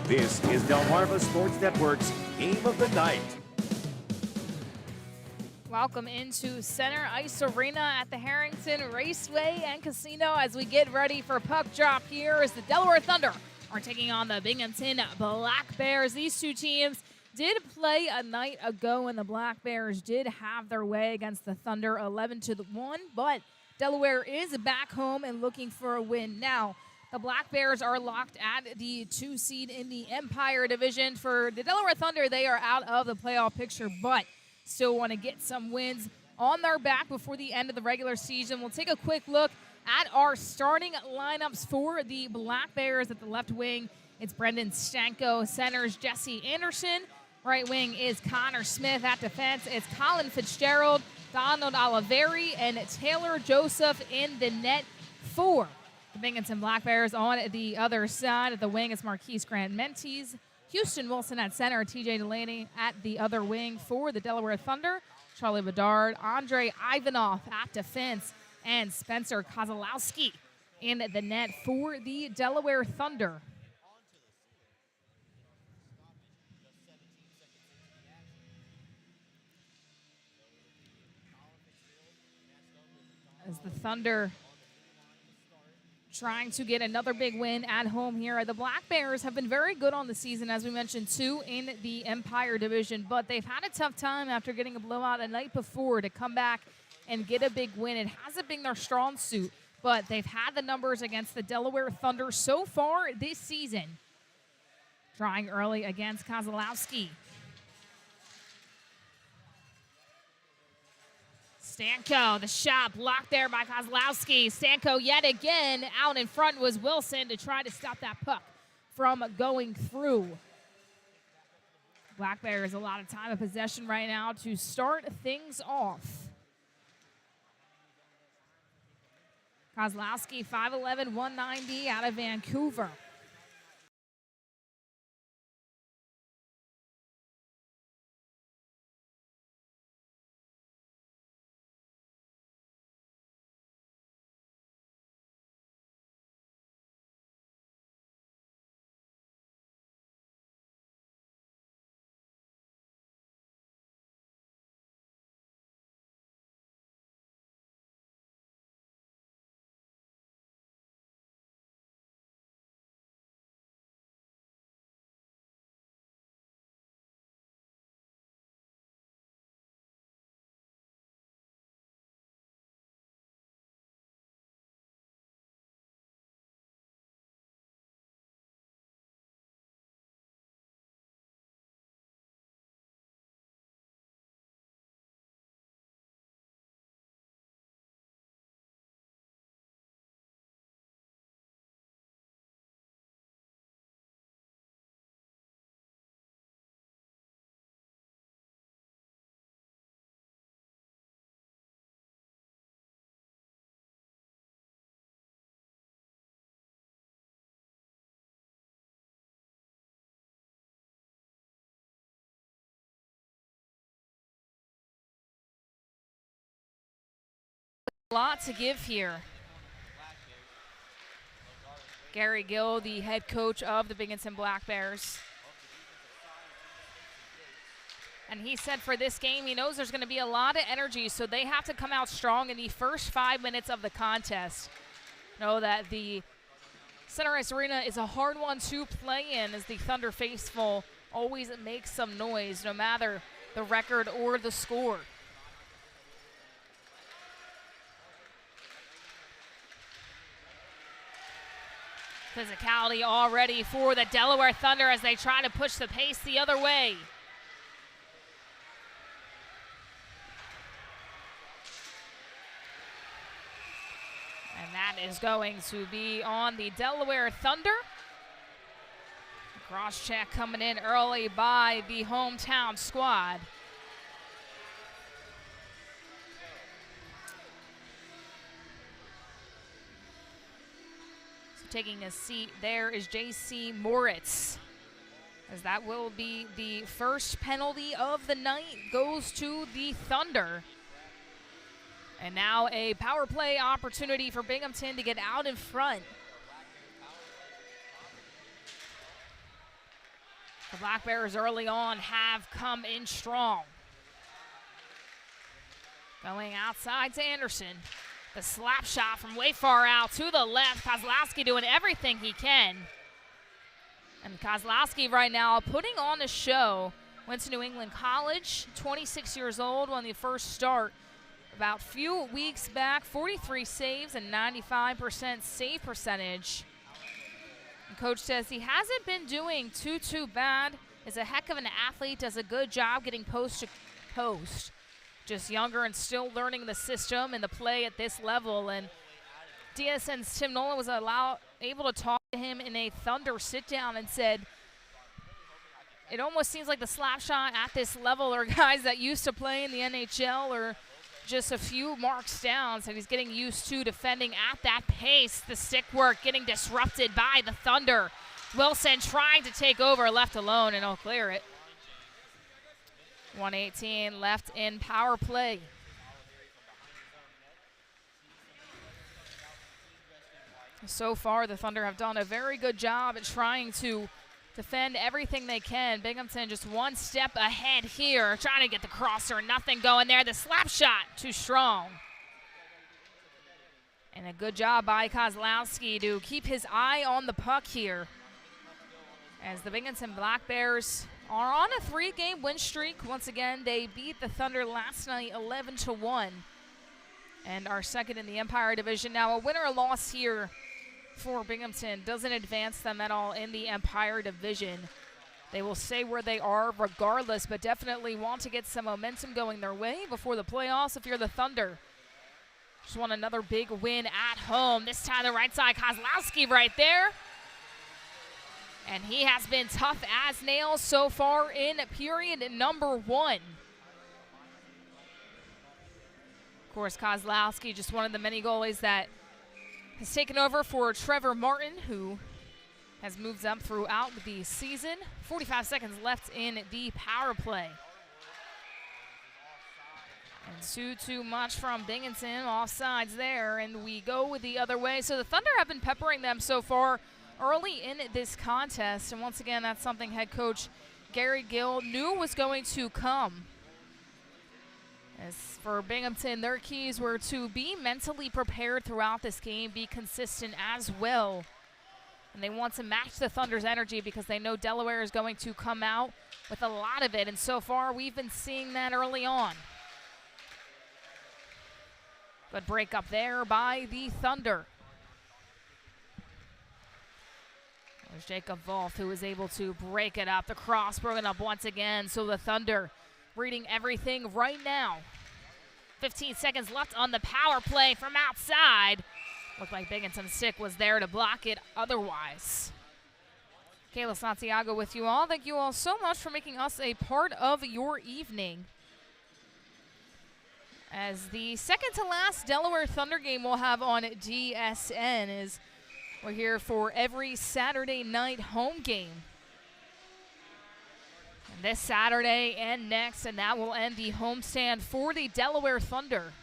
This is Delaware Sports Network's Game of the Night. Welcome into Center Ice Arena at the Harrington Raceway and Casino as we get ready for puck drop here as the Delaware Thunder are taking on the Binghamton Black Bears. These two teams did play a night ago, and the Black Bears did have their way against the Thunder 11-1, but Delaware is back home and looking for a win. Now, the Black Bears are locked at the 2 seed in the Empire Division. For the Delaware Thunder, they are out of the playoff picture, but still want to get some wins on their back before the end of the regular season. We'll take a quick look at our starting lineups for the Black Bears. At the left wing, it's Brendan Stanko. Centers, Jesse Anderson. Right wing is Connor Smith. At defense, it's Colin Fitzgerald, Donald Oliveri, and Taylor Joseph in the net for the Binghamton Black Bears. On the other side of the wing, it's Marquise Grant-Mentes, Houston Wilson at center, TJ Delaney at the other wing for the Delaware Thunder, Charlie Bedard, Andre Ivanov at defense, and Spencer Kozlowski in the net for the Delaware Thunder. As the Thunder trying to get another big win at home here. The Black Bears have been very good on the season, as we mentioned, too, in the Empire Division, but they've had a tough time after getting a blowout a night before to come back and get a big win. It hasn't been their strong suit, but they've had the numbers against the Delaware Thunder so far this season. Trying early against Kozlowski. Stanko, the shot blocked there by Kozlowski. Stanko yet again out in front was Wilson to try to stop that puck from going through. Black Bears a lot of time of possession right now to start things off. Kozlowski, 5'11", 190 out of Vancouver. A lot to give here. Gary Gill, the head coach of the Binghamton Black Bears. And he said for this game, he knows there's going to be a lot of energy, so they have to come out strong in the first 5 minutes of the contest. Know that the Center Ice Arena is a hard one to play in, as the Thunder faithful always makes some noise, no matter the record or the score. Physicality already for the Delaware Thunder as they try to push the pace the other way. And that is going to be on the Delaware Thunder. Cross check coming in early by the hometown squad. Taking a seat there is J.C. Moritz, as that will be the first penalty of the night, goes to the Thunder. And now a power play opportunity for Binghamton to get out in front. The Black Bears early on have come in strong. Going outside to Anderson. The slap shot from way far out to the left. Kozlowski doing everything he can. And Kozlowski right now putting on a show. Went to New England College, 26 years old, won the first start about a few weeks back. 43 saves and 95% save percentage. And coach says he hasn't been doing too bad. Is a heck of an athlete, does a good job getting post to post. Just younger and still learning the system and the play at this level. And DSN's Tim Nolan was able to talk to him in a Thunder sit-down and said, it almost seems like the slap shot at this level are guys that used to play in the NHL or just a few marks down. So he's getting used to defending at that pace. The stick work getting disrupted by the Thunder. Wilson trying to take over, left alone, and he'll clear it. 1:18 left in power play. So far, the Thunder have done a very good job at trying to defend everything they can. Binghamton just one step ahead here, trying to get the crosser. Nothing going there. The slap shot, too strong. And a good job by Kozlowski to keep his eye on the puck here. As the Binghamton Black Bears are on a 3-game win streak. Once again, they beat the Thunder last night 11-1 and are second in the Empire Division. Now, a win or a loss here for Binghamton doesn't advance them at all in the Empire Division. They will stay where they are regardless, but definitely want to get some momentum going their way before the playoffs if you're the Thunder. Just want another big win at home. This time the right side, Kozlowski right there. And he has been tough as nails so far in period number 1. Of course, Kozlowski, just one of the many goalies that has taken over for Trevor Martin, who has moved up throughout the season. 45 seconds left in the power play. And too much from Binghamton, offsides there, and we go the other way. So the Thunder have been peppering them so far early in this contest, and once again, that's something head coach Gary Gill knew was going to come. As for Binghamton, their keys were to be mentally prepared throughout this game, be consistent as well. And they want to match the Thunder's energy because they know Delaware is going to come out with a lot of it, and so far we've been seeing that early on. Good break up there by the Thunder. There's Jacob Wolf, who was able to break it up. The cross broken up once again, so the Thunder reading everything right now. 15 seconds left on the power play from outside. Looked like Binghamton's stick was there to block it otherwise. Kayla Santiago with you all. Thank you all so much for making us a part of your evening. As the second to last Delaware Thunder game we'll have on DSN is we're here for every Saturday night home game. And this Saturday and next, and that will end the homestand for the Delaware Thunder.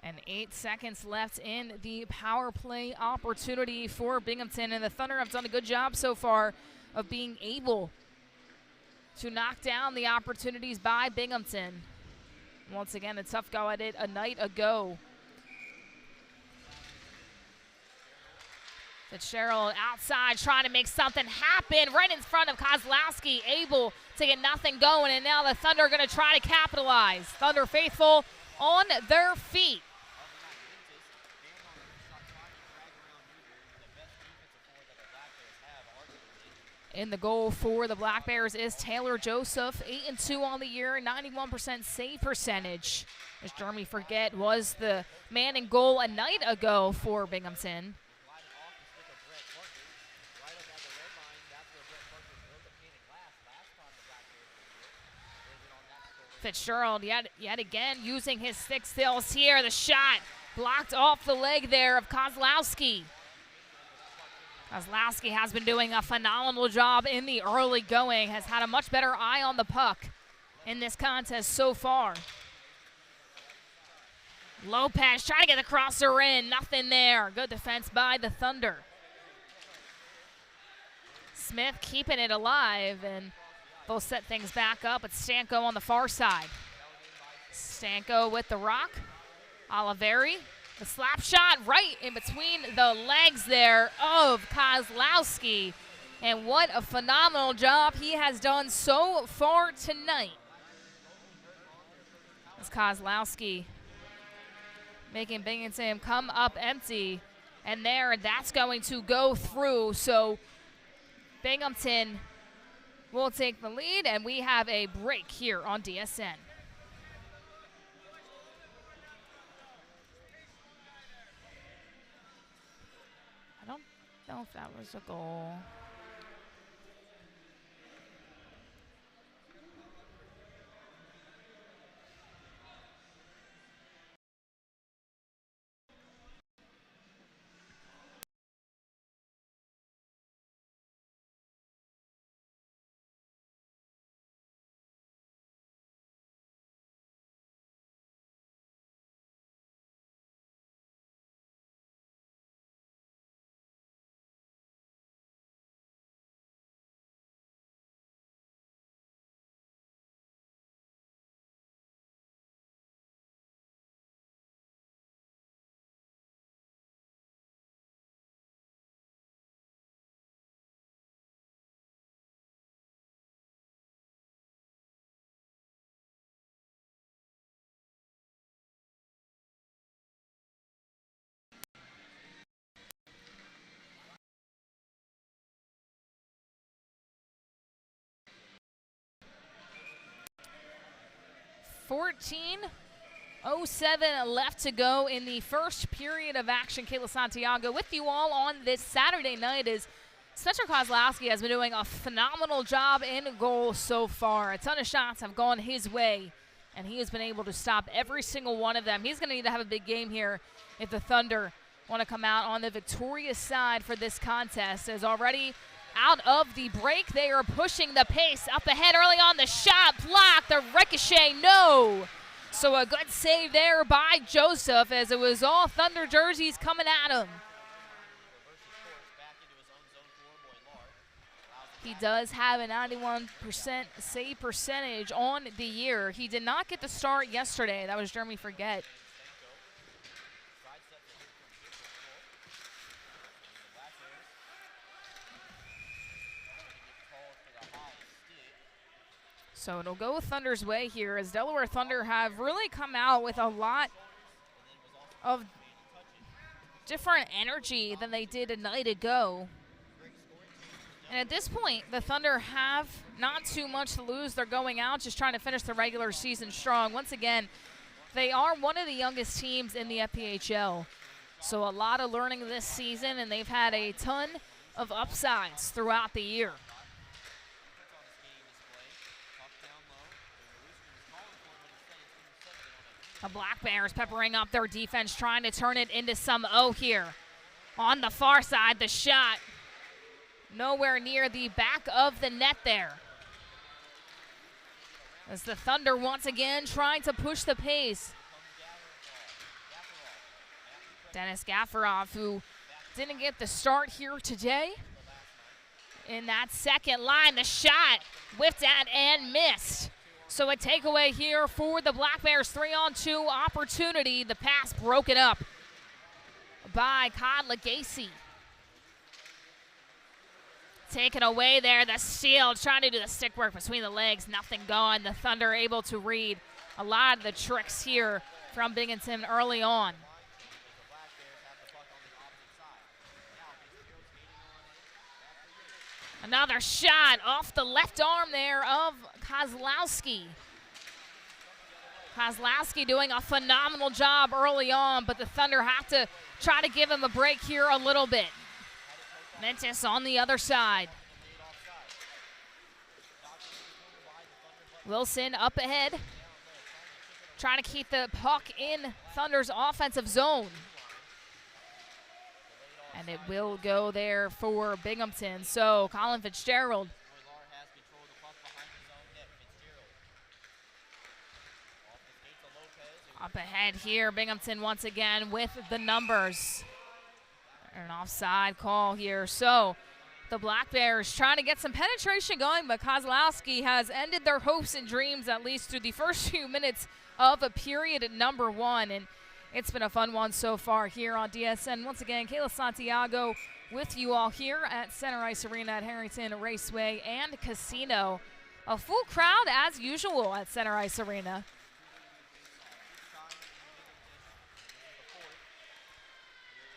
And 8 seconds left in the power play opportunity for Binghamton. And the Thunder have done a good job so far of being able to knock down the opportunities by Binghamton. Once again, a tough go at it a night ago. Fitzgerald outside trying to make something happen right in front of Kozlowski, able to get nothing going, and now the Thunder are going to try to capitalize. Thunder faithful on their feet. In the goal for the Black Bears is Taylor Joseph, 8-2 on the year, 91% save percentage. As Jeremy Forget was the man in goal a night ago for Binghamton. Fitzgerald yet again using his stick skills here. The shot blocked off the leg there of Kozlowski. Kozlowski has been doing a phenomenal job in the early going, has had a much better eye on the puck in this contest so far. Lopez trying to get the crosser in, nothing there. Good defense by the Thunder. Smith keeping it alive, and they'll set things back up. It's Stanko on the far side. Stanko with the rock. Oliveri, the slap shot right in between the legs there of Kozlowski. And what a phenomenal job he has done so far tonight. As Kozlowski making Binghamton come up empty. And there, that's going to go through. So Binghamton will take the lead, and we have a break here on DSN. I don't know if that was a goal. .07 left to go in the first period of action. Kayla Santiago with you all on this Saturday night as Spencer Kozlowski has been doing a phenomenal job in goal so far. A ton of shots have gone his way, and he has been able to stop every single one of them. He's going to need to have a big game here if the Thunder want to come out on the victorious side for this contest, as already out of the break, they are pushing the pace up ahead early on. The shot blocked, the ricochet, no. So a good save there by Joseph, as it was all Thunder jerseys coming at him. He does have a 91% save percentage on the year. He did not get the start yesterday. That was Jeremy Forget. So it'll go Thunder's way here, as Delaware Thunder have really come out with a lot of different energy than they did a night ago. And at this point, the Thunder have not too much to lose. They're going out just trying to finish the regular season strong. Once again, they are one of the youngest teams in the FPHL. So a lot of learning this season, and they've had a ton of upsides throughout the year. The Black Bears peppering up their defense, trying to turn it into some O here. On the far side, the shot nowhere near the back of the net there. As the Thunder once again trying to push the pace. Dennis Gaffarov, who didn't get the start here today. In that second line, the shot whipped at and missed. So a takeaway here for the Black Bears, 3-on-2 opportunity. The pass broken up by Kozlowski. Taken away there, the steal, trying to do the stick work between the legs, nothing going. The Thunder able to read a lot of the tricks here from Binghamton early on. Another shot off the left arm there of Kozlowski. Kozlowski doing a phenomenal job early on, but the Thunder have to try to give him a break here a little bit. Mentis on the other side. Wilson up ahead, trying to keep the puck in Thunder's offensive zone. And it will go there for Binghamton. So Colin Fitzgerald. Up ahead here, Binghamton once again with the numbers. An offside call here. So The Black Bears trying to get some penetration going, but Kozlowski has ended their hopes and dreams, at least through the first few minutes of a period at number 1. And it's been a fun one so far here on DSN. Once again, Kayla Santiago with you all here at Center Ice Arena at Harrington Raceway and Casino. A full crowd as usual at Center Ice Arena.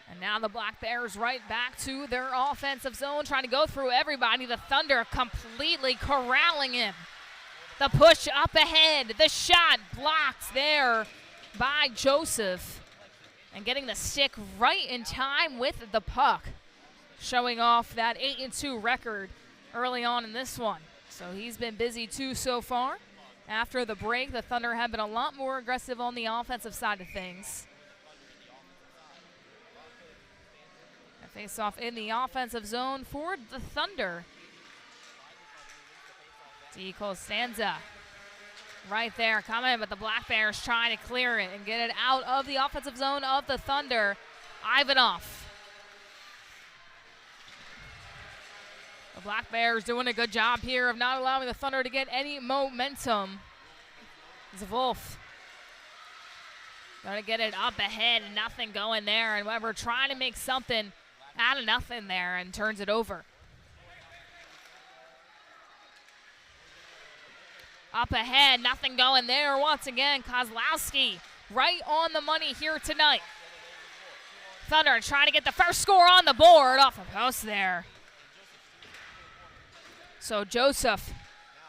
And now the Black Bears right back to their offensive zone, trying to go through everybody. The Thunder completely corralling him. The push up ahead. The shot blocked there by Joseph. And getting the stick right in time with the puck. Showing off that 8-2 record early on in this one. So he's been busy too so far. After the break, the Thunder have been a lot more aggressive on the offensive side of things. Face off in the offensive zone for the Thunder. D. Costanza right there coming, but the Black Bears trying to clear it and get it out of the offensive zone of the Thunder. Ivanov. The Black Bears doing a good job here of not allowing the Thunder to get any momentum. Wolf going to get it up ahead, nothing going there, and Weber trying to make something out of nothing there and turns it over. Up ahead, nothing going there once again. Kozlowski right on the money here tonight. Thunder trying to get the first score on the board off a post there. So Joseph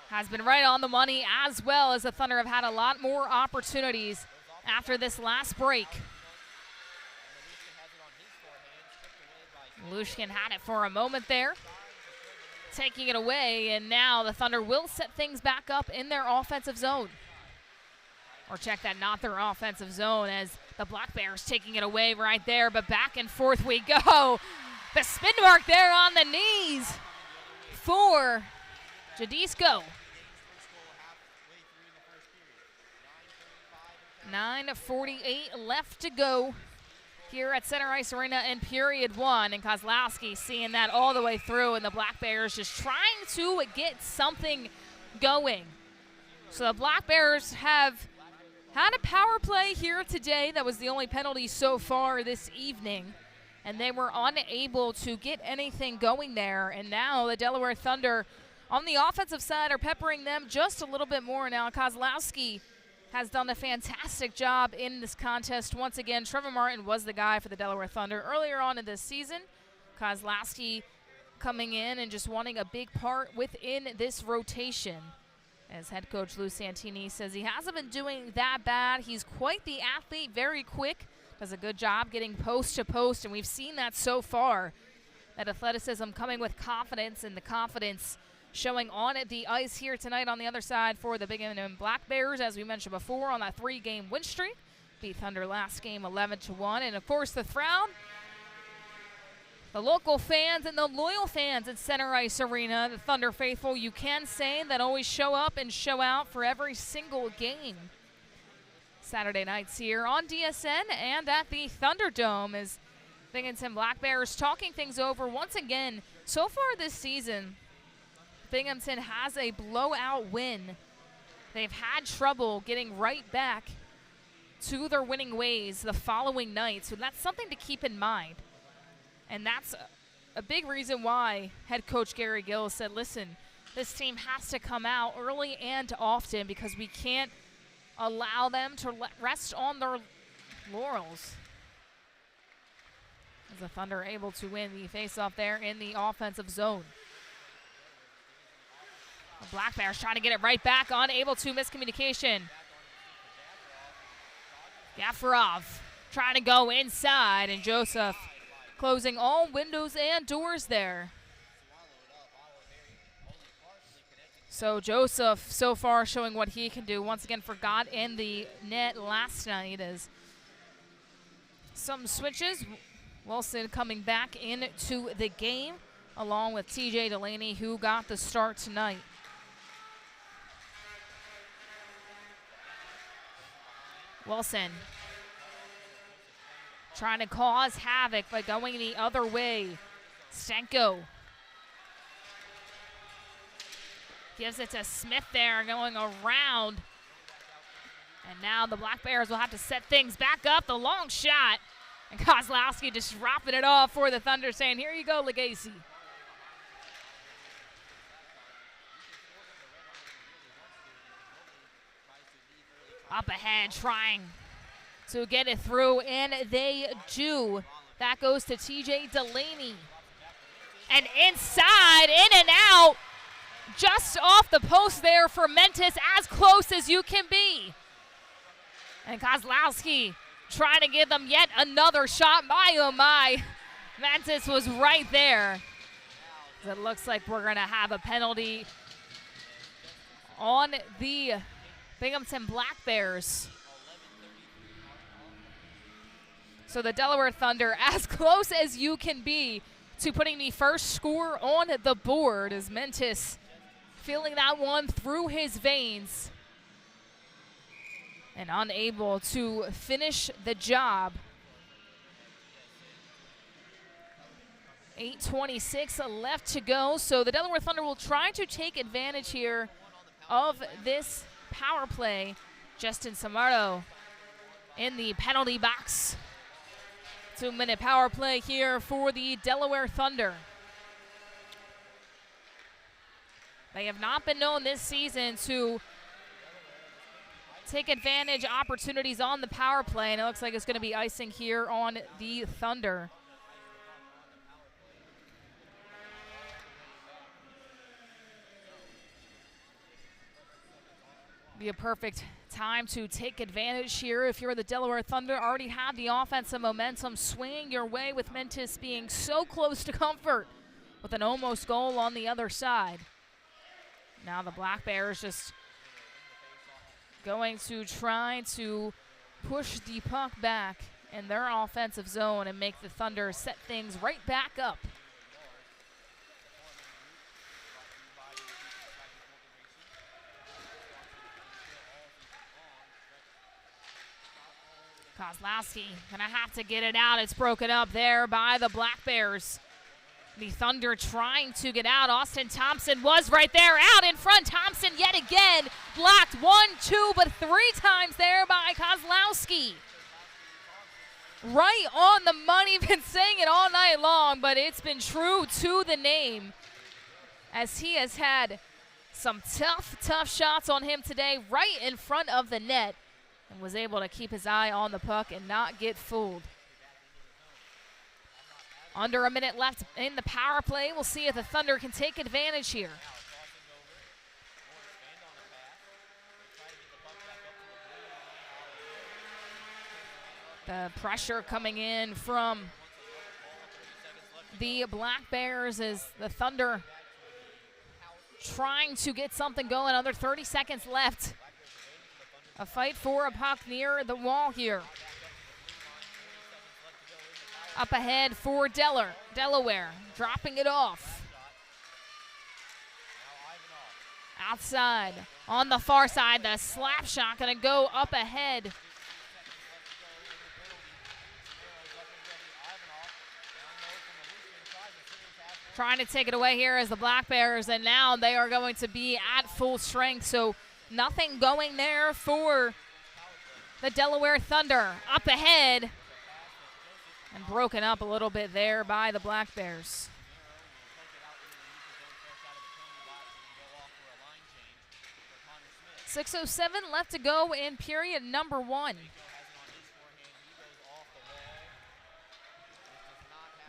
has been right on the money, as well as the Thunder have had a lot more opportunities after this last break. Lushkin had it for a moment there, taking it away, and now the Thunder will set things back up in their offensive zone. Or check that, not their offensive zone, as the Black Bears taking it away right there, but back and forth we go. The spin mark there on the knees for Jadisco. 9:48 left to go here at Center Ice Arena in period 1, and Kozlowski seeing that all the way through, and the Black Bears just trying to get something going. So the Black Bears have had a power play here today. That was the only penalty so far this evening, and they were unable to get anything going there. And now the Delaware Thunder on the offensive side are peppering them just a little bit more now. Kozlowski has done a fantastic job in this contest. Once again, Trevor Martin was the guy for the Delaware Thunder earlier on in this season. Kozlowski coming in and just wanting a big part within this rotation. As head coach Lou Santini says he hasn't been doing that bad. He's quite the athlete, very quick, does a good job getting post to post, and we've seen that so far. That athleticism coming with confidence, and the confidence showing on the ice here tonight on the other side for the Binghamton Black Bears, as we mentioned before, on that 3-game win streak. Beat Thunder last game 11-1. And, of course, the crowd, the local fans and the loyal fans at Center Ice Arena, the Thunder faithful, you can say, that always show up and show out for every single game. Saturday nights here on DSN and at the Thunderdome as Binghamton Black Bears talking things over once again. So far this season, Binghamton has a blowout win. They've had trouble getting right back to their winning ways the following night, so that's something to keep in mind. And that's a big reason why head coach Gary Gill said, listen, this team has to come out early and often because we can't allow them to rest on their laurels. As the Thunder are able to win the faceoff there in the offensive zone. The Black Bears trying to get it right back, unable to, miscommunication. Gafarov trying to go inside, and Joseph closing all windows and doors there. So Joseph so far showing what he can do. Once again forgot in the net last night as some switches. Wilson coming back into the game along with TJ Delaney, who got the start tonight. Wilson trying to cause havoc by going the other way. Stenko Gives it to Smith there, going around. And now the Black Bears will have to set things back up. The long shot. And Kozlowski just dropping it off for the Thunder, saying, here you go, Legacy. Up ahead, trying to get it through, and they do. That goes to TJ Delaney. And inside, in and out, just off the post there for Mentis, as close as you can be. And Kozlowski trying to give them yet another shot. My, oh my, Mentis was right there. It looks like we're going to have a penalty on the Binghamton Black Bears. So the Delaware Thunder, as close as you can be to putting the first score on the board, as Mentis feeling that one through his veins and unable to finish the job. 8:26 left to go, so the Delaware Thunder will try to take advantage here of this power play. Justin Samardo in the penalty box. 2-minute power play here for the Delaware Thunder. They have not been known this season to take advantage opportunities on the power play, and it looks like it's going to be icing here on the Thunder. Be a perfect time to take advantage here if you're the Delaware Thunder. Already have the offensive momentum swinging your way with Mentis being so close to comfort with an almost goal on the other side. Now the Black Bears just going to try to push the puck back in their offensive zone and make the Thunder set things right back up. Kozlowski gonna have to get it out. It's broken up there by the Black Bears. The Thunder trying to get out. Austin Thompson was right there out in front. Thompson yet again blocked 1, 2, but 3 times there by Kozlowski. Right on the money. Been saying it all night long, but it's been true to the name, as he has had some tough shots on him today right in front of the net, and was able to keep his eye on the puck and not get fooled. Under a minute left in the power play. We'll see if the Thunder can take advantage here. The pressure coming in from the Black Bears as the Thunder trying to get something going. Under 30 seconds left. A fight for a puck near the wall here. Up ahead for Delaware, dropping it off. Outside, on the far side, the slap shot gonna go up ahead. Trying to take it away here as the Black Bears, and now they are going to be at full strength, so nothing going there for the Delaware Thunder. Up ahead. And broken up a little bit there by the Black Bears. .607 left to go in period number 1.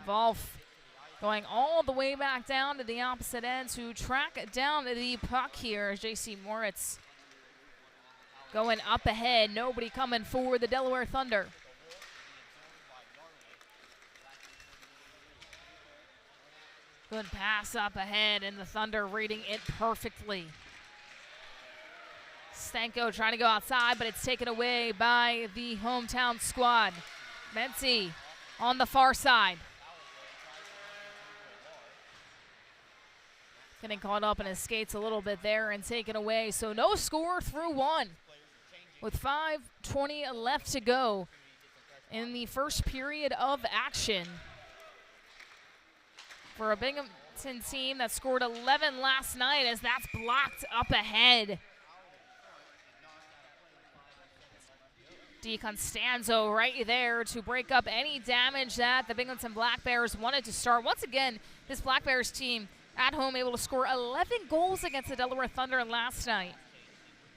Wolf going all the way back down to the opposite end to track down the puck here. J.C. Moritz going up ahead. Nobody coming for the Delaware Thunder. Good pass up ahead, and the Thunder reading it perfectly. Stanko trying to go outside, but it's taken away by the hometown squad. Menzi on the far side. Getting caught up in his skates a little bit there and taken away. So no score through 1 with 5:20 left to go in the first period of action. For Binghamton team that scored 11 last night as that's blocked up ahead. DiConstanzo right there to break up any damage that the Binghamton Black Bears wanted to start. Once again, this Black Bears team at home able to score 11 goals against the Delaware Thunder last night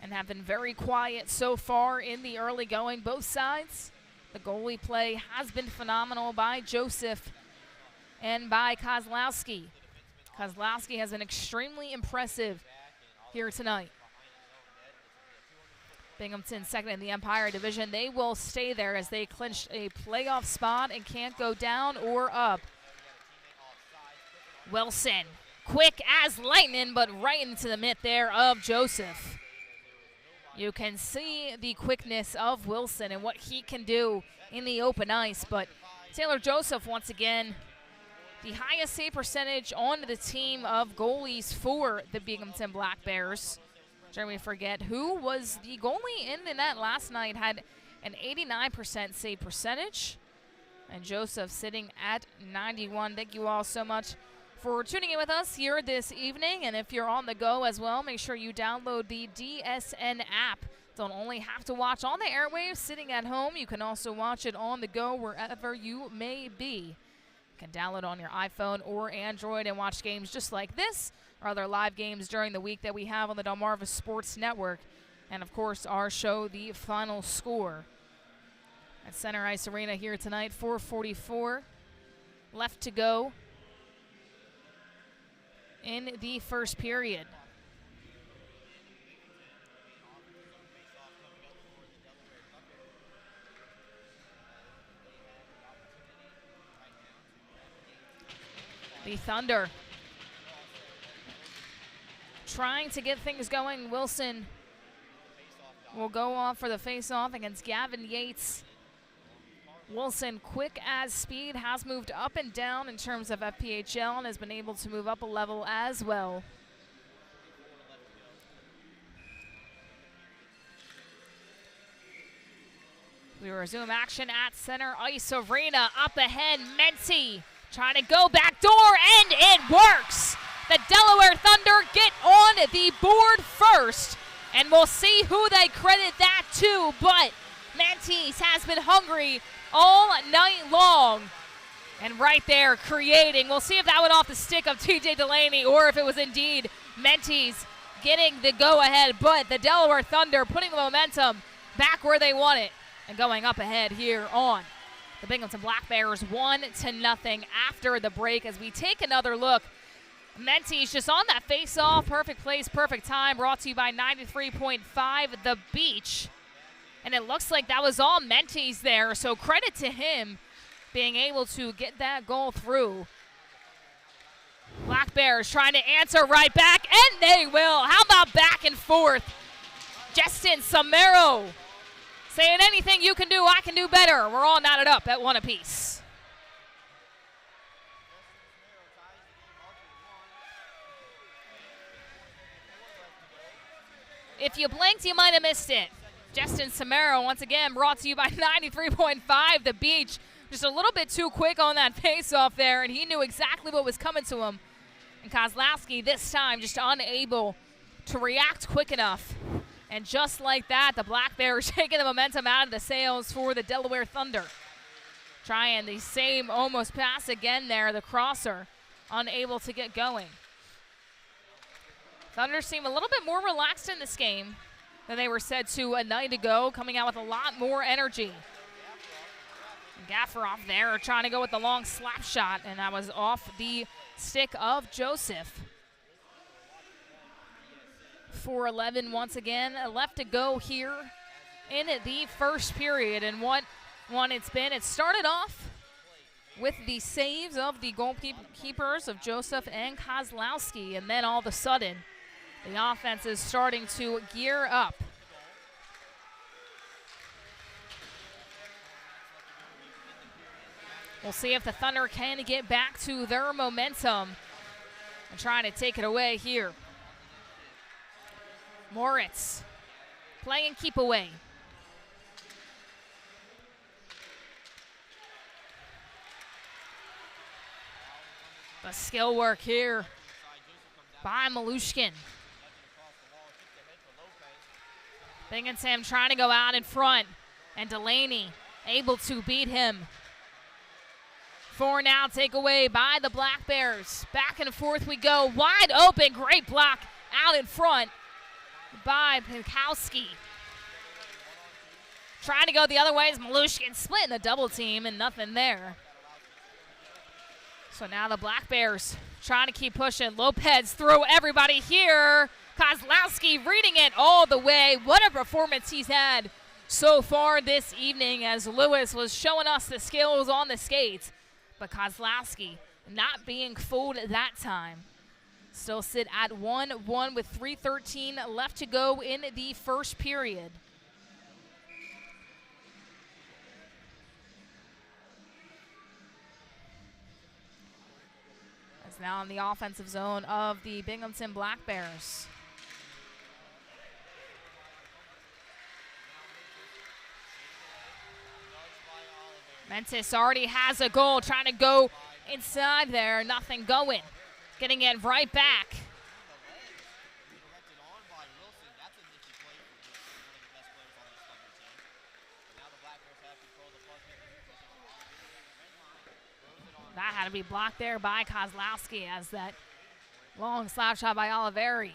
and have been very quiet so far in the early going. Both sides, the goalie play has been phenomenal by Joseph and by Kozlowski. Kozlowski has been extremely impressive here tonight. Binghamton second in the Empire Division. They will stay there as they clinched a playoff spot and can't go down or up. Wilson, quick as lightning, but right into the mitt there of Joseph. You can see the quickness of Wilson and what he can do in the open ice, but Taylor Joseph once again, the highest save percentage on the team of goalies for the Binghamton Black Bears. Jeremy Forget, who was the goalie in the net last night, had an 89% save percentage. And Joseph sitting at 91. Thank you all so much for tuning in with us here this evening. And if you're on the go as well, make sure you download the DSN app. Don't only have to watch on the airwaves sitting at home. You can also watch it on the go wherever you may be. You can download on your iPhone or Android and watch games just like this or other live games during the week that we have on the Delmarva Sports Network. And, of course, our show, The Final Score. At Center Ice Arena here tonight, 4:44 left to go in the first period. The Thunder trying to get things going. Wilson will go off for the face-off against Gavin Yates. Wilson, quick as speed, has moved up and down in terms of FPHL and has been able to move up a level as well. We resume action at Center Ice Arena. Up ahead, Menti trying to go back door, and it works. The Delaware Thunder get on the board first, and we'll see who they credit that to, but Mantis has been hungry all night long. And right there, creating. We'll see if that went off the stick of TJ Delaney or if it was indeed Mantis getting the go-ahead, but the Delaware Thunder putting the momentum back where they want it and going up ahead here on the Binghamton Black Bears 1-0 after the break. As we take another look, Menti's just on that face-off. Perfect place, perfect time. Brought to you by 93.5 The Beach. And it looks like that was all Menti's there, so credit to him being able to get that goal through. Black Bears trying to answer right back, and they will. How about back and forth? Justin Samero saying anything you can do, I can do better. We're all knotted up at one apiece. If you blinked, you might have missed it. Justin Samero, once again, brought to you by 93.5 The Beach. Just a little bit too quick on that face-off there, and he knew exactly what was coming to him. And Kozlowski this time just unable to react quick enough. And just like that, the Black Bears taking the momentum out of the sails for the Delaware Thunder. Trying the same almost pass again there, the crosser, unable to get going. Thunder seem a little bit more relaxed in this game than they were said to a night ago, coming out with a lot more energy. Gafferoff there trying to go with the long slap shot, and that was off the stick of Joseph. 4:11 once again left to go here in the first period, and what one it's been. It started off with the saves of the goalkeepers of Joseph and Kozlowski, and then all of a sudden the offense is starting to gear up. We'll see if the Thunder can get back to their momentum and trying to take it away here. Moritz playing keep away. The skill work here by Malushkin. Binghamton trying to go out in front, and Delaney able to beat him. 4 now takeaway by the Black Bears. Back and forth we go, wide open, great block out in front by Pinkowski. Trying to go the other way is Malushkin, splitting the double team and nothing there. So now the Black Bears trying to keep pushing. Lopez through everybody here. Kozlowski reading it all the way. What a performance he's had so far this evening, as Lewis was showing us the skills on the skates. But Kozlowski not being fooled that time. Still sit at 1-1 with 3:13 left to go in the first period. It's now in the offensive zone of the Binghamton Black Bears. Mentis already has a goal, trying to go inside there, nothing going. Getting it right back. That had to be blocked there by Kozlowski, as that long slap shot by Oliveri.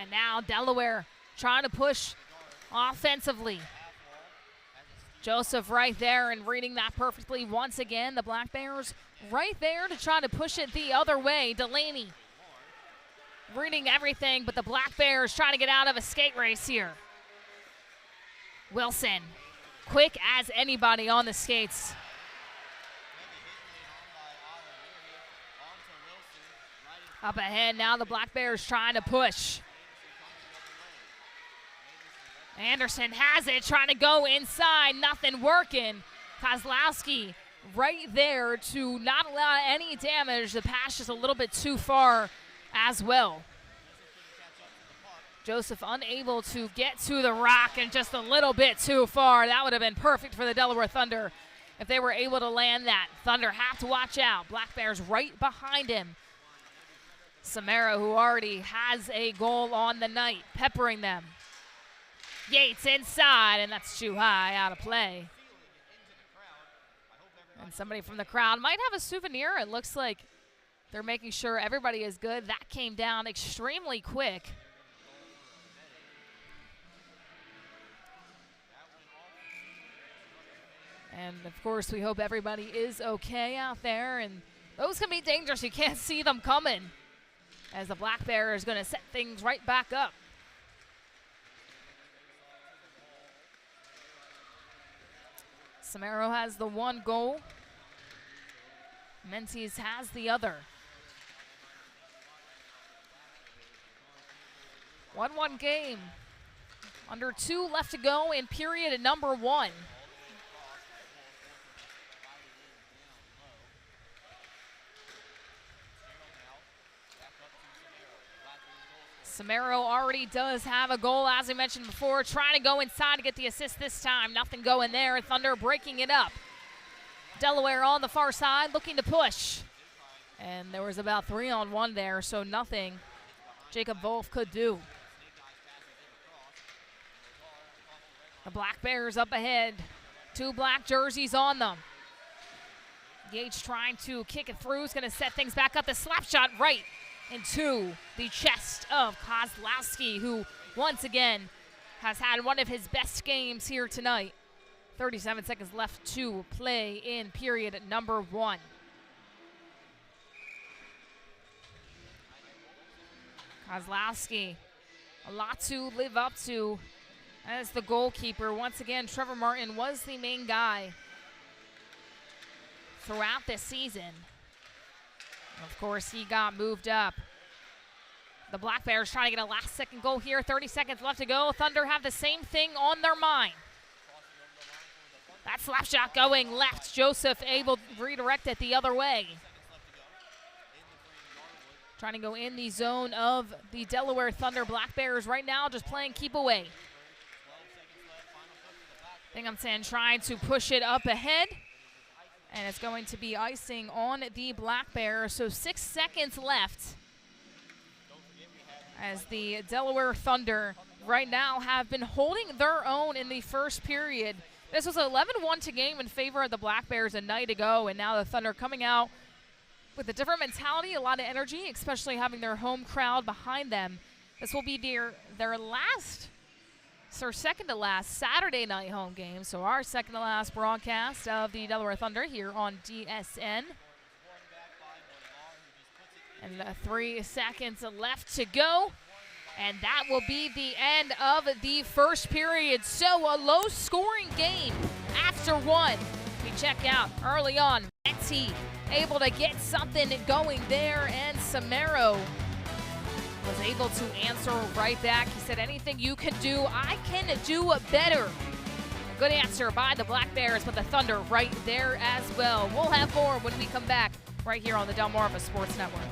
And now Delaware trying to push offensively. Joseph right there and reading that perfectly once again. The Black Bears right there to try to push it the other way. Delaney reading everything, but the Black Bears trying to get out of a skate race here. Wilson, quick as anybody on the skates. Up ahead now, the Black Bears trying to push. Anderson has it, trying to go inside, nothing working. Kozlowski right there to not allow any damage. The pass just a little bit too far as well. Joseph unable to get to the rock and just a little bit too far. That would have been perfect for the Delaware Thunder if they were able to land that. Thunder have to watch out. Black Bears right behind him. Samara, who already has a goal on the night, peppering them. Yates inside, and that's too high, out of play. And somebody from the crowd might have a souvenir. It looks like they're making sure everybody is good. That came down extremely quick. And, of course, we hope everybody is okay out there. And those can be dangerous. You can't see them coming, as the Black Bear is going to set things right back up. Samaro has the one goal. Menzies has the other. 1-1 game. Under 2 left to go in period number 1. Samaro already does have a goal, as I mentioned before, trying to go inside to get the assist this time. Nothing going there. Thunder breaking it up. Delaware on the far side looking to push. And there was about 3-on-1 there, so nothing Jacob Wolf could do. The Black Bears up ahead. 2 black jerseys on them. Yates trying to kick it through. Is going to set things back up. The slap shot right into the chest of Kozlowski, who once again has had one of his best games here tonight. 37 seconds left to play in period number 1. Kozlowski, a lot to live up to as the goalkeeper. Once again, Trevor Martin was the main guy throughout this season. Of course, he got moved up. The Black Bears trying to get a last-second goal here. 30 seconds left to go. Thunder have the same thing on their mind. That slap shot going left. Joseph able to redirect it the other way. Trying to go in the zone of the Delaware Thunder. Black Bears right now just playing keep away. Binghamton trying to push it up ahead. And it's going to be icing on the Black Bears. So 6 seconds left as the Delaware Thunder right now have been holding their own in the first period. This was 11-1 to game in favor of the Black Bears a night ago, and now the Thunder coming out with a different mentality, a lot of energy, especially having their home crowd behind them. This will be their last, or second to last Saturday night home game. So our second to last broadcast of the Delaware Thunder here on DSN. And 3 seconds left to go. And that will be the end of the first period. So a low-scoring game after one. We check out early on. Betty able to get something going there, and Samaro was able to answer right back. He said, anything you can do, I can do better. A good answer by the Black Bears, but the Thunder right there as well. We'll have more when we come back right here on the Delmarva Sports Network.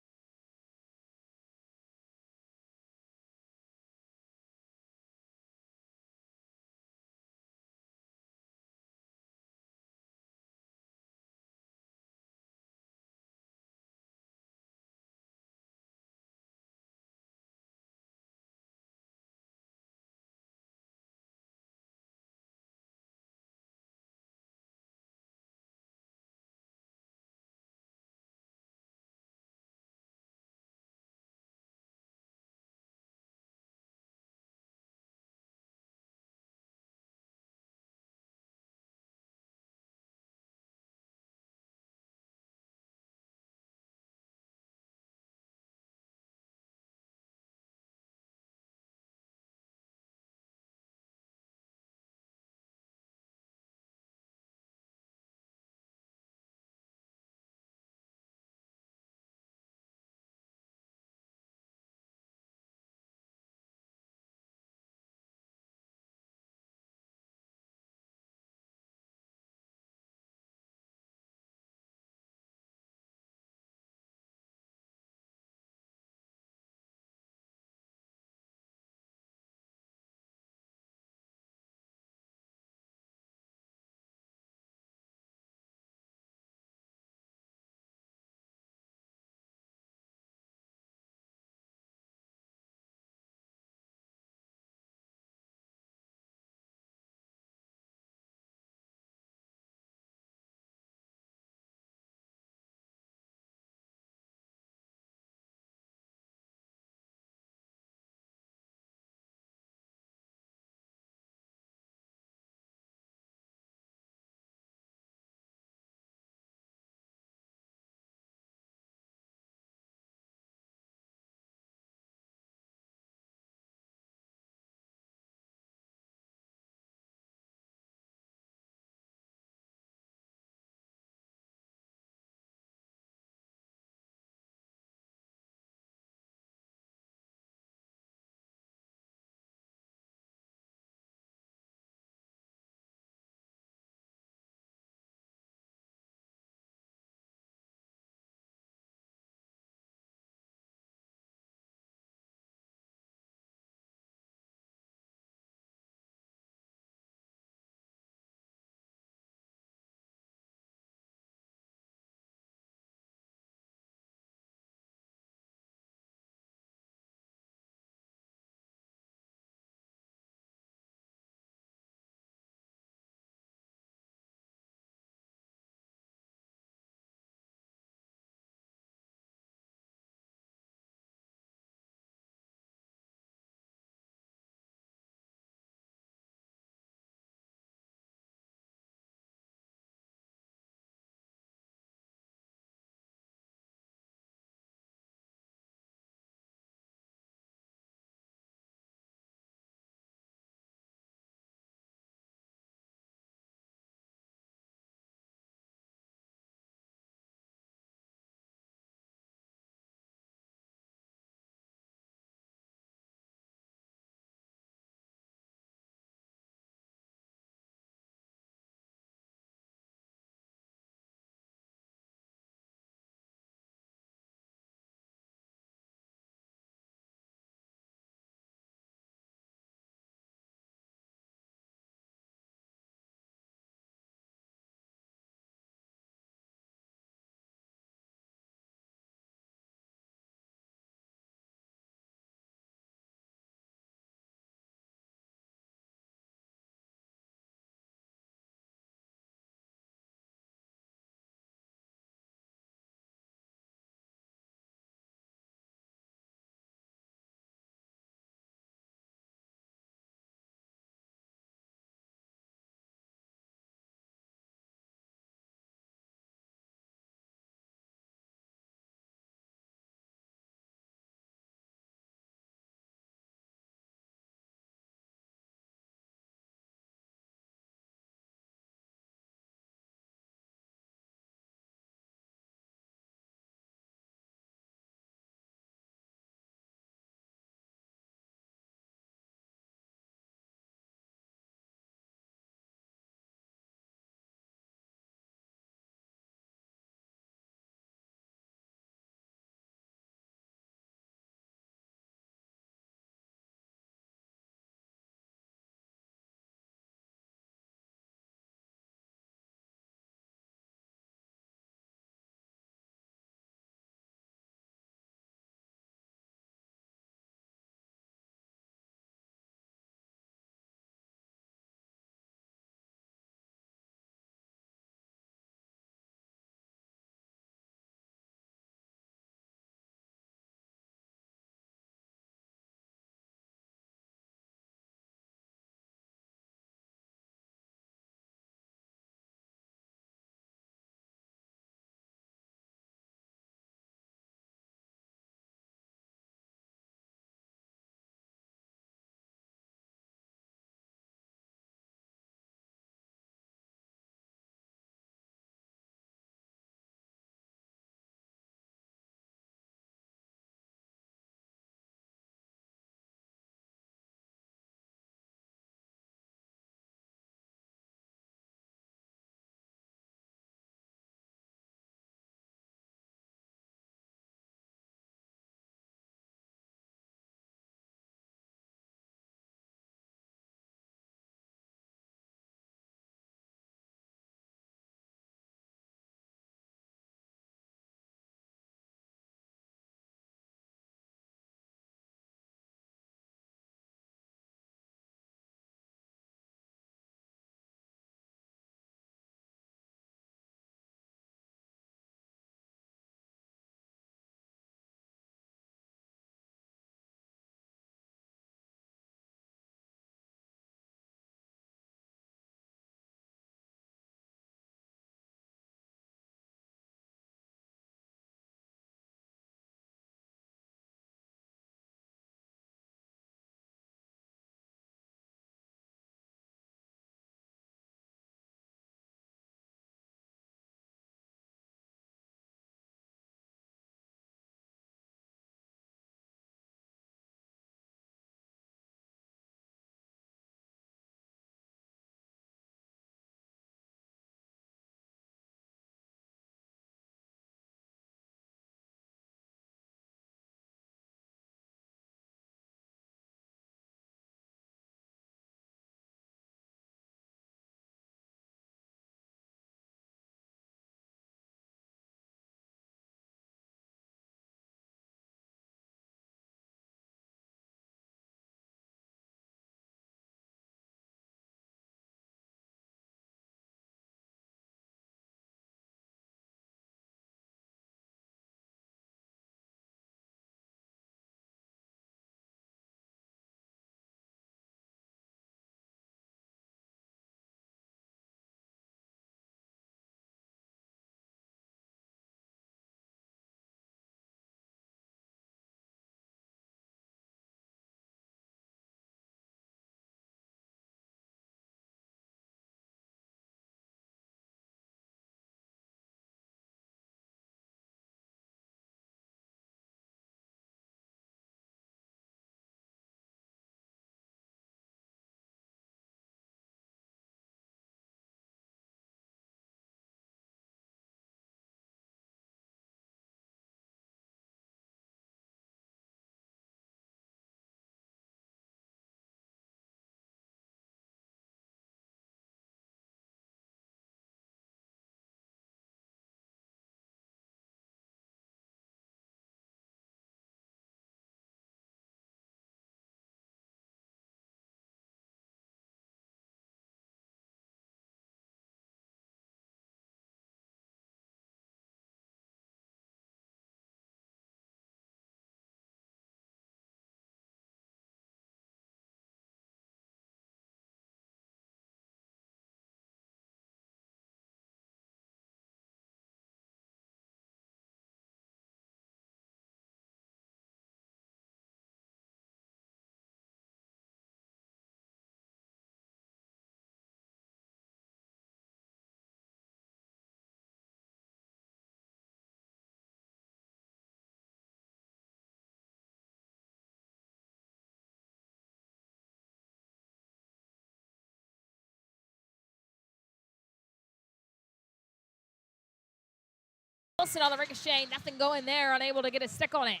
Wilson on the ricochet, nothing going there, unable to get a stick on it.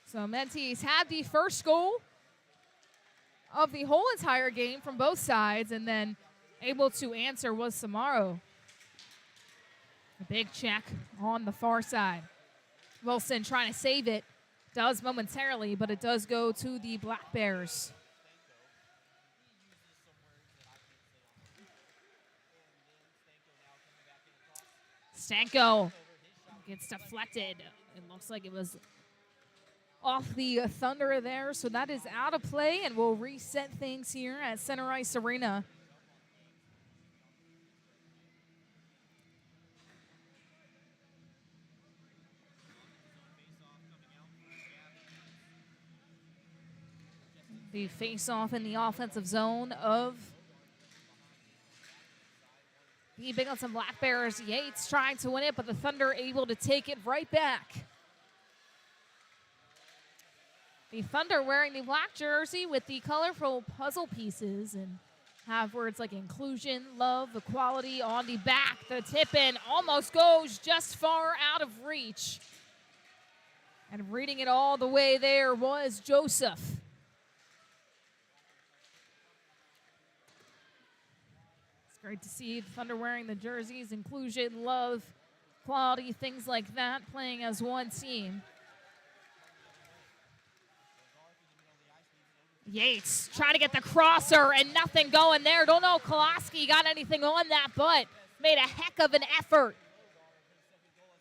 So Mentees had the first goal of the whole entire game from both sides, and then able to answer was Samaro. A big check on the far side. Wilson trying to save it. Does momentarily, but it does go to the Black Bears. Stanko gets deflected. It looks like it was off the Thunder there, so that is out of play, and we'll reset things here at Center Ice Arena. The face-off in the offensive zone of the Binghamton Black Bears. Yates trying to win it, but the Thunder able to take it right back. The Thunder wearing the black jersey with the colorful puzzle pieces and have words like inclusion, love, equality on the back. The tip-in almost goes just far out of reach. And reading it all the way there was Joseph. It's great to see the Thunder wearing the jerseys, inclusion, love, equality, things like that, playing as one team. Yates trying to get the crosser and nothing going there. Don't know if Kolaski got anything on that, but made a heck of an effort.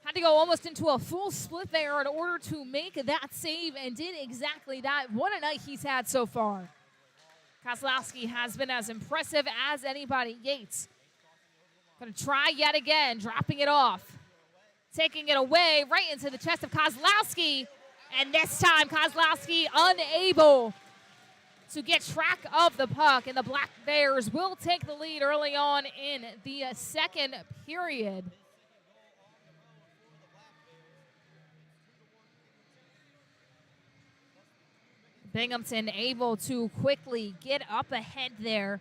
Had to go almost into a full split there in order to make that save, and did exactly that. What a night he's had so far. Kozlowski has been as impressive as anybody. Yates going to try yet again, dropping it off. Taking it away right into the chest of Kozlowski, and this time Kozlowski unable to get track of the puck, and the Black Bears will take the lead early on in the second period. Binghamton able to quickly get up ahead there.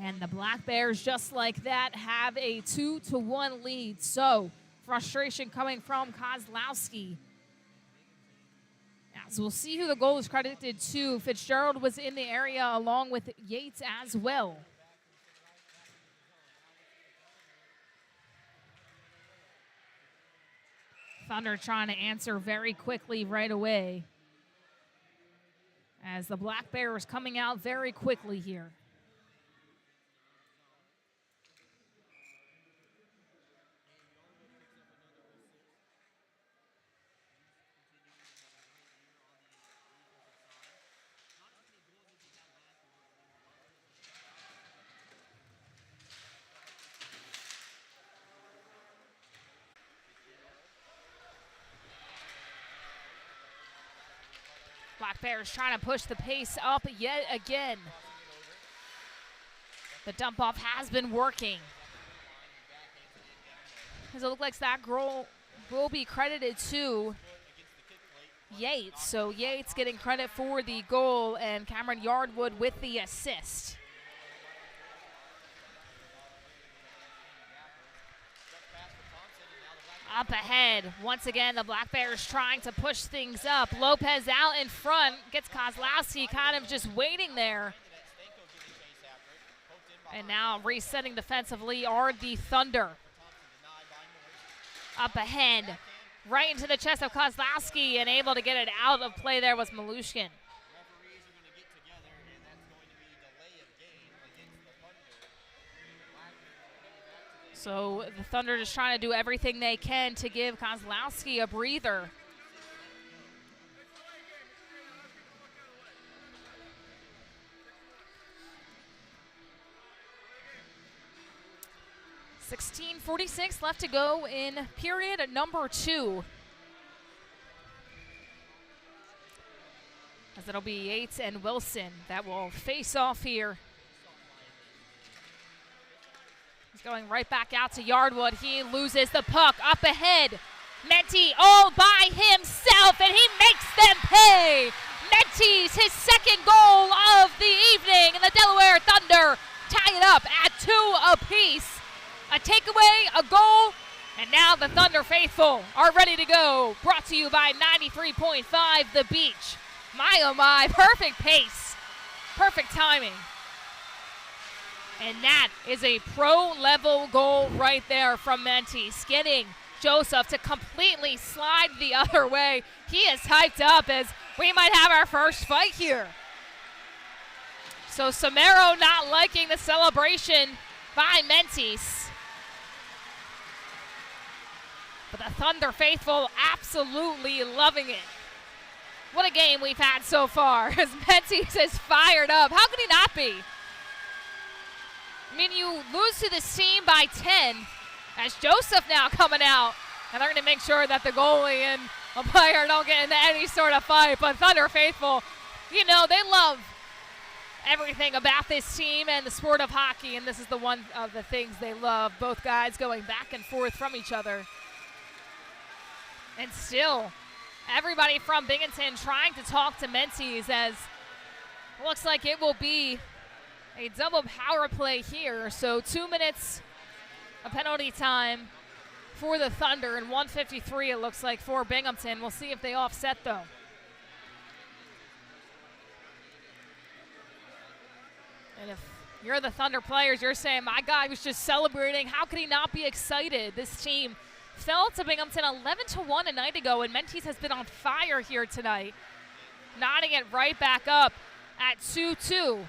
And the Black Bears, just like that, have a 2-1 lead. So frustration coming from Kozlowski. As we'll see who the goal is credited to. Fitzgerald was in the area along with Yates as well. Thunder trying to answer very quickly right away, as the Black Bears coming out very quickly here. Black Bears trying to push the pace up yet again. The dump off has been working. As it looks like that goal will be credited to Yates. So Yates getting credit for the goal, and Cameron Yardwood with the assist. Up ahead, once again, the Black Bears trying to push things up. Lopez out in front, gets Kozlowski kind of just waiting there. And now resetting defensively are the Thunder. Up ahead, right into the chest of Kozlowski, and able to get it out of play there was Malushkin. So the Thunder just trying to do everything they can to give Kozlowski a breather. .46 left to go in period number 2. As it'll be Yates and Wilson that will face off here. Going right back out to Yardwood. He loses the puck up ahead. Menti all by himself, and he makes them pay. Menti's his second goal of the evening, and the Delaware Thunder tie it up at 2 apiece. A takeaway, a goal, and now the Thunder faithful are ready to go. Brought to you by 93.5 The Beach. My, oh my, perfect pace, perfect timing. And that is a pro-level goal right there from Mentis, getting Joseph to completely slide the other way. He is hyped up as we might have our first fight here. So Somero not liking the celebration by Mentis. But the Thunder faithful absolutely loving it. What a game we've had so far as Mentis is fired up. How could he not be? I mean, you lose to this team by 10 as Joseph now coming out. And they're going to make sure that the goalie and umpire don't get into any sort of fight. But Thunder faithful, you know, they love everything about this team and the sport of hockey. And this is the one of the things they love. Both guys going back and forth from each other. And still, everybody from Binghamton trying to talk to Mentis as it looks like it will be a double power play here. So 2 minutes of penalty time for the Thunder and 1:53 it looks like for Binghamton. We'll see if they offset though. And if you're the Thunder players, you're saying, my guy was just celebrating. How could he not be excited? This team fell to Binghamton 11-1 a night ago, and Mentis has been on fire here tonight, knotting it right back up at 2-2.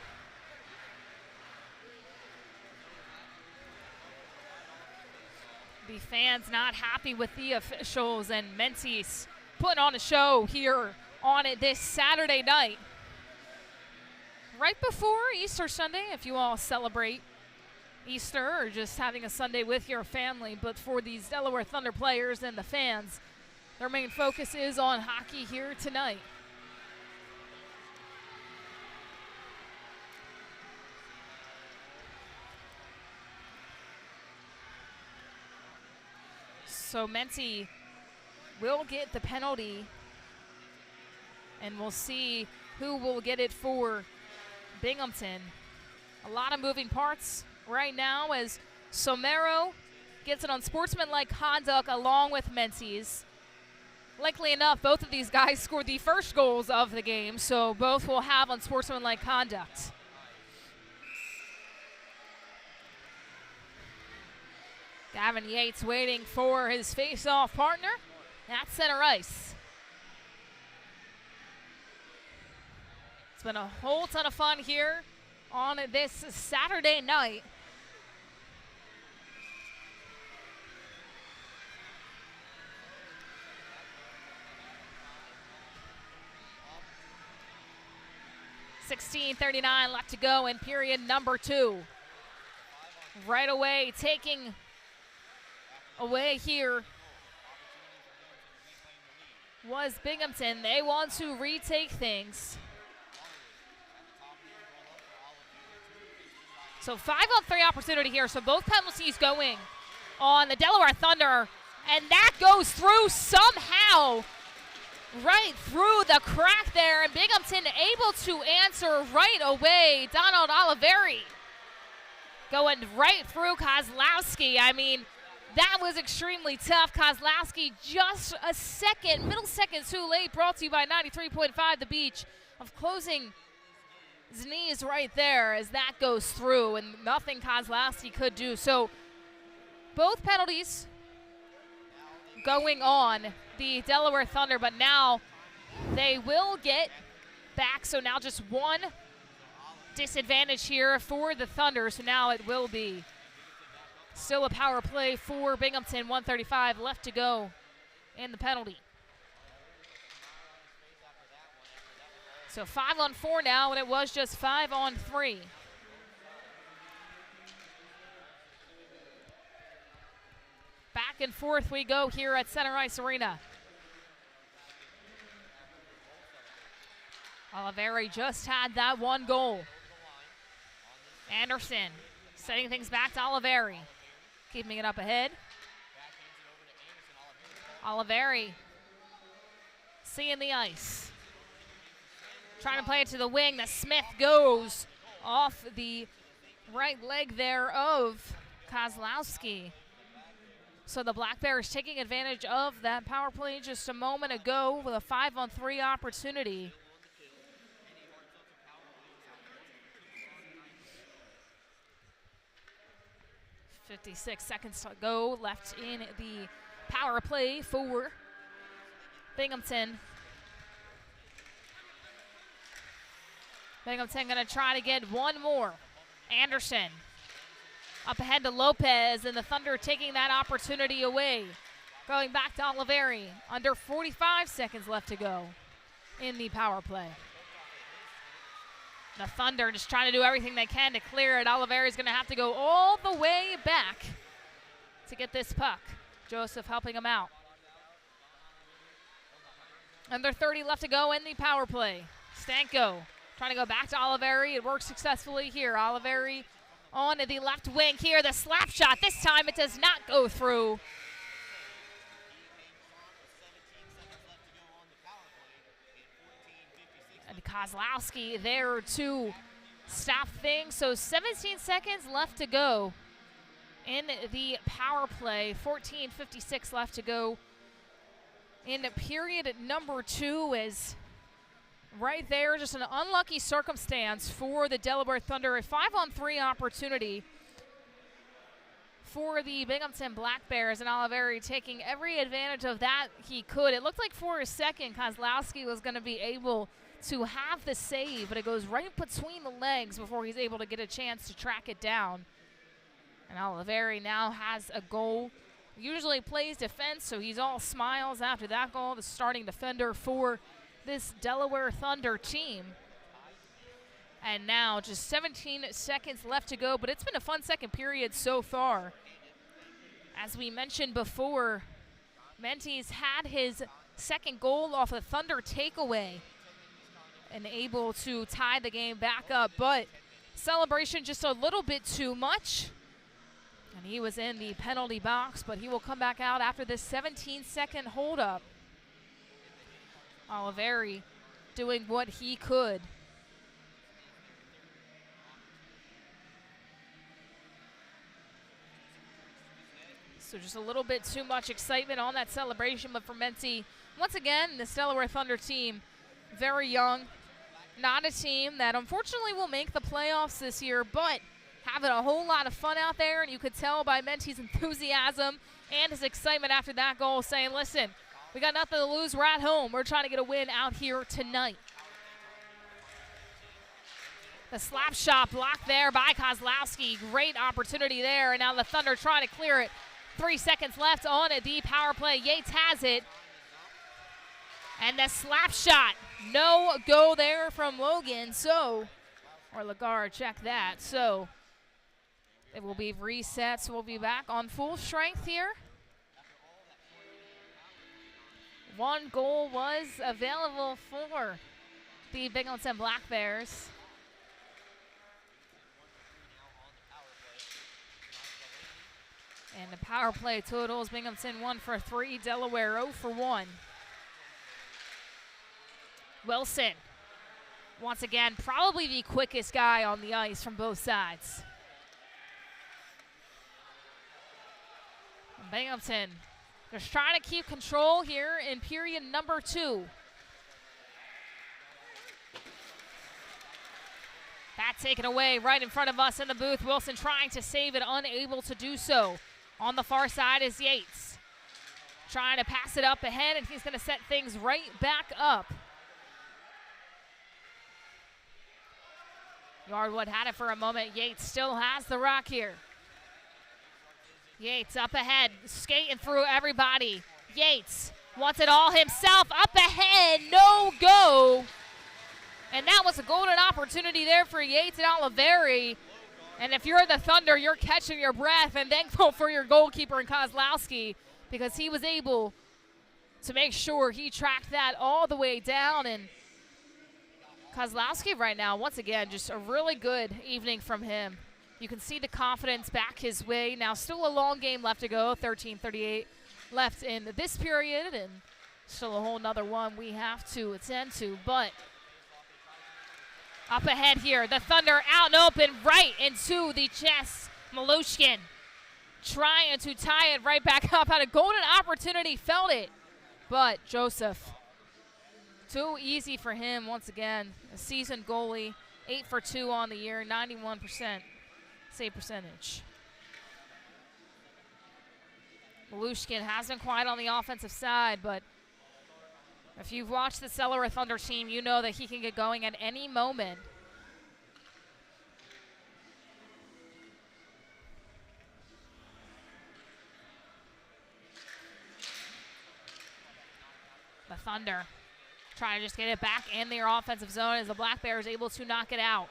The fans not happy with the officials, and Mentis putting on a show here on it this Saturday night. Right before Easter Sunday, if you all celebrate Easter or just having a Sunday with your family. But for these Delaware Thunder players and the fans, their main focus is on hockey here tonight. So Menti will get the penalty, and we'll see who will get it for Binghamton. A lot of moving parts right now as Somero gets it on sportsmanlike conduct along with Mentis. Likely enough, both of these guys scored the first goals of the game, so both will have unsportsmanlike conduct. Gavin Yates waiting for his face-off partner at center ice. It's been a whole ton of fun here on this Saturday night. .39 left to go in period number 2. Right away, taking away here was Binghamton. They want to retake things. So 5-on-3 opportunity here. So both penalties going on the Delaware Thunder, and that goes through somehow. Right through the crack there, and Binghamton able to answer right away. Donald Oliveri going right through Kozlowski. I mean, that was extremely tough. Kozlowski just a second, middle second too late. Brought to you by 93.5 The Beach of closing his knees right there as that goes through, and nothing Kozlowski could do. So both penalties going on the Delaware Thunder, but now they will get back. So now just one disadvantage here for the Thunder. So now it will be still a power play for Binghamton. 1:35 left to go in the penalty. So 5-on-4 now, and it was just 5-on-3. Back and forth we go here at Center Ice Arena. Oliveri just had that one goal. Anderson setting things back to Oliveri. Keeping it up ahead. Oliveri seeing the ice. Trying to play it to the wing. The Smith goes off the right leg there of Kozlowski. So the Black Bears taking advantage of that power play just a moment ago with a 5-on-3 opportunity. .56 seconds to go left in the power play for Binghamton. Binghamton going to try to get one more. Anderson up ahead to Lopez, and the Thunder taking that opportunity away. Going back to Oliveri. Under 45 seconds left to go in the power play. The Thunder just trying to do everything they can to clear it. Oliveri's going to have to go all the way back to get this puck. Joseph helping him out. Under 30 left to go in the power play. Stanko trying to go back to Oliveri. It works successfully here. Oliveri on the left wing here. The slap shot. This time it does not go through. And Kozlowski there to stop things. So 17 seconds left to go in the power play. 14:56 left to go in period number 2. Is right there, just an unlucky circumstance for the Delaware Thunder. A 5-on-3 opportunity for the Binghamton Black Bears, and Oliveri taking every advantage of that he could. It looked like for a second Kozlowski was going to be able to have the save, but it goes right between the legs before he's able to get a chance to track it down. And Oliveri now has a goal. Usually plays defense, so he's all smiles after that goal. The starting defender for this Delaware Thunder team. And now just 17 seconds left to go, but it's been a fun second period so far. As we mentioned before, Mente's had his second goal off a Thunder takeaway and able to tie the game back up, but celebration just a little bit too much. And he was in the penalty box, but he will come back out after this 17-second holdup. Oliveri doing what he could. So just a little bit too much excitement on that celebration, but for Mente, once again, the Delaware Thunder team, very young. Not a team that unfortunately will make the playoffs this year, but having a whole lot of fun out there, and you could tell by Mente's enthusiasm and his excitement after that goal, saying, listen, we got nothing to lose. We're at home. We're trying to get a win out here tonight. The slap shot blocked there by Kozlowski. Great opportunity there, and now the Thunder trying to clear it. 3 seconds left on it. The power play. Yates has it. And the slap shot. No go there from Logan. Or Lagarde, check that. So it will be reset. So we'll be back on full strength here. One goal was available for the Binghamton Black Bears. And the power play totals, Binghamton 1 for 3, Delaware 0 for 1. Wilson, once again, probably the quickest guy on the ice from both sides. And Binghamton just trying to keep control here in period number 2. That taken away right in front of us in the booth. Wilson trying to save it, unable to do so. On the far side is Yates. Trying to pass it up ahead, and he's going to set things right back up. Yardwood had it for a moment. Yates still has the rock here. Yates up ahead, skating through everybody. Yates wants it all himself. Up ahead, no go. And that was a golden opportunity there for Yates and Oliveri. And if you're the Thunder, you're catching your breath and thankful for your goalkeeper in Kozlowski, because he was able to make sure he tracked that all the way down. And Kozlowski right now, once again, just a really good evening from him. You can see the confidence back his way. Now still a long game left to go, 13:38 left in this period, and still a whole nother one we have to attend to. But Up ahead here, the Thunder out and open right into the chest. Malushkin trying to tie it right back up. Had a golden opportunity, felt it. But Joseph, too easy for him once again. A seasoned goalie, 8 for 2 on the year, 91% save percentage. Malushkin has been quiet on the offensive side, but if you've watched the Delaware Thunder team, you know that he can get going at any moment. The Thunder trying to just get it back in their offensive zone as the Black Bears able to knock it out.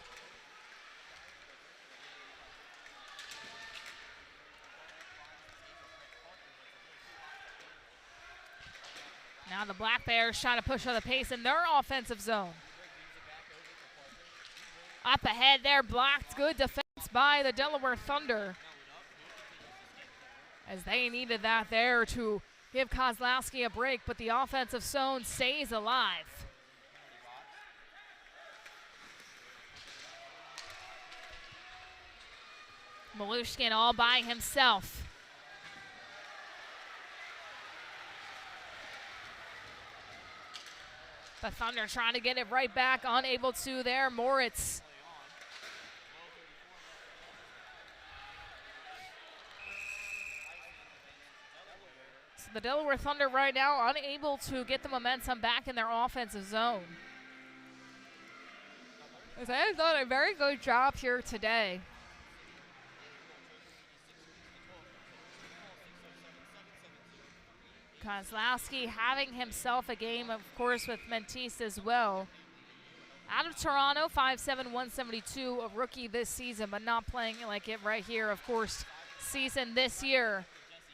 Now the Black Bears trying to push on the pace in their offensive zone. Up ahead there, blocked. Good defense by the Delaware Thunder, as they needed that there to give Kozlowski a break, but the offensive zone stays alive. Malushkin all by himself. The Thunder trying to get it right back, unable to there. Moritz. So the Delaware Thunder right now unable to get the momentum back in their offensive zone. They have done a very good job here today. Kozlowski having himself a game, of course, with Mentis as well. Out of Toronto, 5'7", 172, a rookie this season, but not playing like it right here, of course, season this year.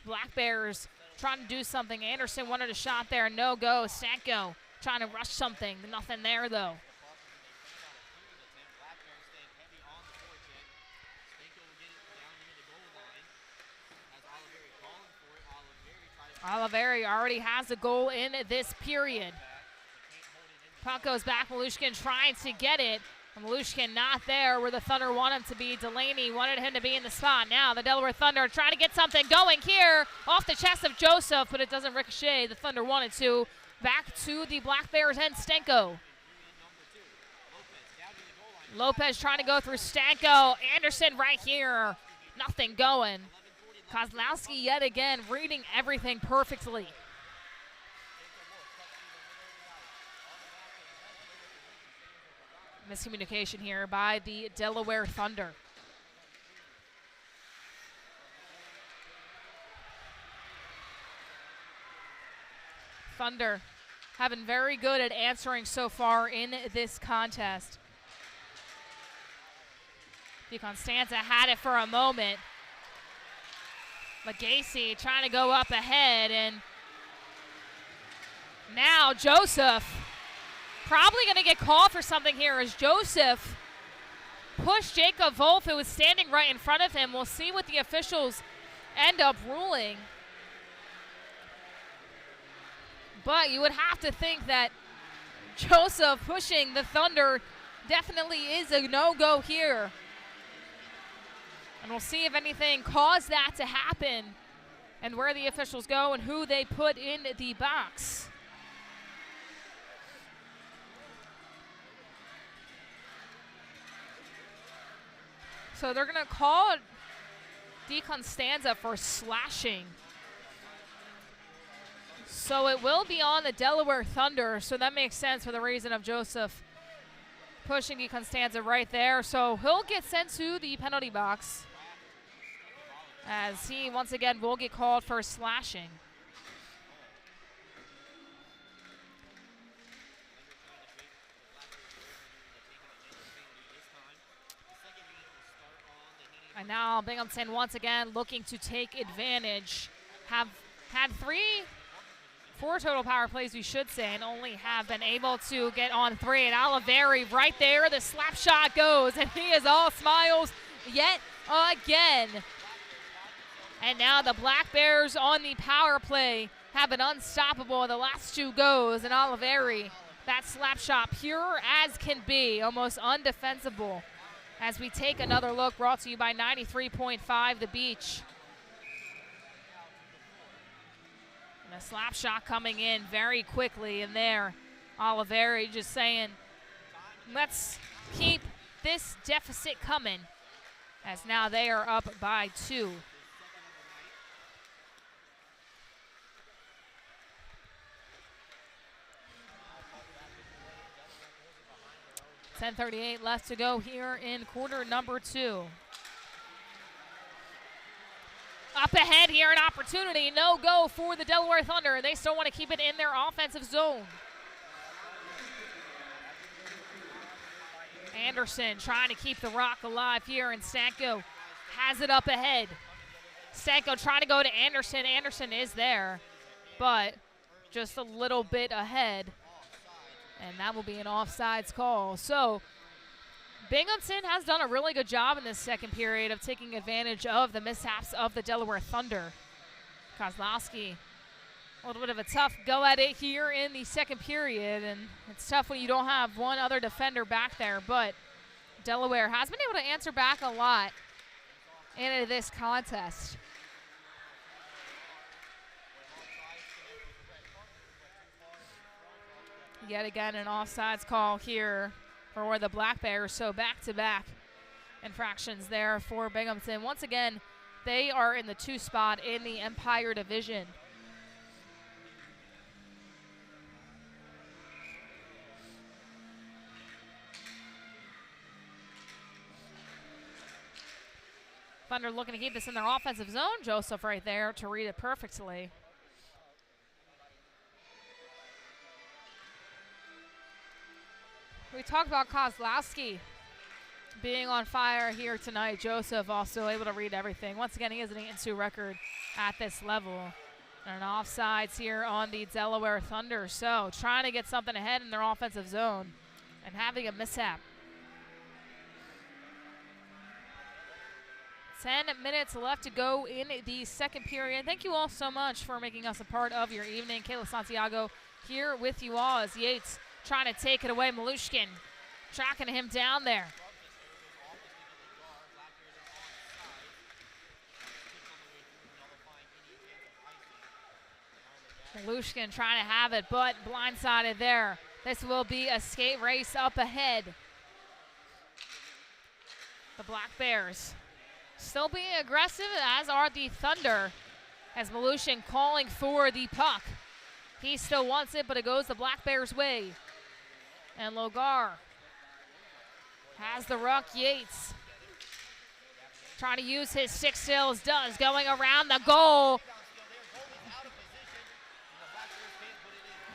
Black Bears trying to do something. Anderson wanted a shot there, no go. Stanko trying to rush something, nothing there though. Oliveri already has a goal in this period. Puck goes back. Malushkin trying to get it. Malushkin not there where the Thunder want him to be. Delaney wanted him to be in the spot. Now the Delaware Thunder trying to get something going here off the chest of Joseph, but it doesn't ricochet. The Thunder wanted to. Back to the Black Bears and Stanko. Lopez trying to go through Stanko. Anderson right here. Nothing going. Kozlowski yet again reading everything perfectly. Miscommunication here by the Delaware Thunder. Thunder have been very good at answering so far in this contest. DeConstanza had it for a moment. Legacy trying to go up ahead, and now Joseph probably going to get called for something here as Joseph pushed Jacob Wolf, who was standing right in front of him. We'll see what the officials end up ruling. But you would have to think that Joseph pushing the Thunder definitely is a no-go here. And we'll see if anything caused that to happen and where the officials go and who they put in the box. So they're going to call DeConstanza for slashing. So it will be on the Delaware Thunder, so that makes sense for the reason of Joseph pushing DeConstanza right there. So he'll get sent to the penalty box, as he once again will get called for slashing. And now Binghamton once again looking to take advantage. Have had 4 total power plays, we should say, and only have been able to get on 3. And Oliveri right there, the slap shot goes, and he is all smiles yet again. And now the Black Bears on the power play have been unstoppable in the last 2 goes, and Oliveri That slap shot, pure as can be, almost undefensible. As we take another look, brought to you by 93.5 The Beach. And a slap shot coming in very quickly in there. Oliveri just saying, let's keep this deficit coming, as now they are up by 2. .10:38 left to go here in quarter number 2. Up ahead here, an opportunity. No go for the Delaware Thunder. They still want to keep it in their offensive zone. Anderson trying to keep the rock alive here, and Stanko has it up ahead. Stanko trying to go to Anderson. Anderson is there, but just a little bit ahead. And that will be an offsides call. So Binghamton has done a really good job in this second period of taking advantage of the mishaps of the Delaware Thunder. Kozlowski, a little bit of a tough go at it here in the second period, and it's tough when you don't have one other defender back there, but Delaware has been able to answer back a lot into this contest. Yet again, an offsides call here for the Black Bears, so back-to-back infractions there for Binghamton. Once again, they are in the 2 spot in the Empire Division. Thunder looking to keep this in their offensive zone. Joseph right there to read it perfectly. We talked about Kozlowski being on fire here tonight. Joseph also able to read everything. Once again, he has an 8-2 record at this level. And an offsides here on the Delaware Thunder. So trying to get something ahead in their offensive zone and having a mishap. 10 minutes left to go in the second period. Thank you all so much for making us a part of your evening. Kayla Santiago here with you all as Yates trying to take it away. Malushkin tracking him down there. Malushkin trying to have it, but blindsided there. This will be a skate race up ahead. The Black Bears still being aggressive, as are the Thunder, as Malushin calling for the puck. He still wants it, but it goes the Black Bears' way. And Logar has the ruck. Yates trying to use his stick skills, does, going around the goal.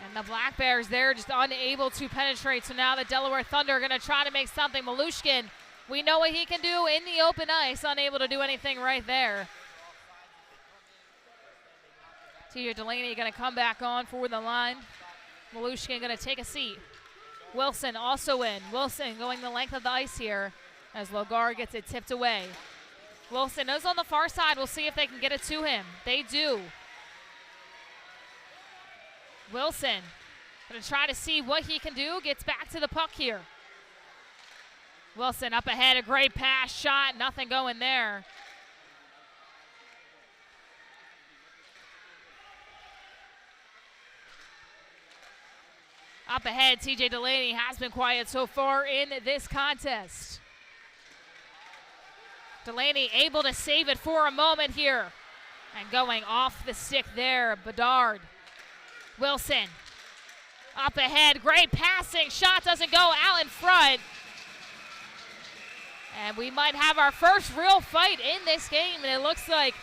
And the Black Bears there just unable to penetrate. So now the Delaware Thunder are going to try to make something. Malushkin, we know what he can do in the open ice, unable to do anything right there. TJ Delaney going to come back on for the line. Malushkin going to take a seat. Wilson also in. Wilson going the length of the ice here as Logar gets it tipped away. Wilson is on the far side. We'll see if they can get it to him. They do. Wilson going to try to see what he can do. Gets back to the puck here. Wilson up ahead. A great pass, shot. Nothing going there. Up ahead, TJ Delaney has been quiet so far in this contest. Delaney able to save it for a moment here. And going off the stick there, Bedard. Wilson up ahead, great passing, shot doesn't go out in front. And we might have our first real fight in this game, and it looks like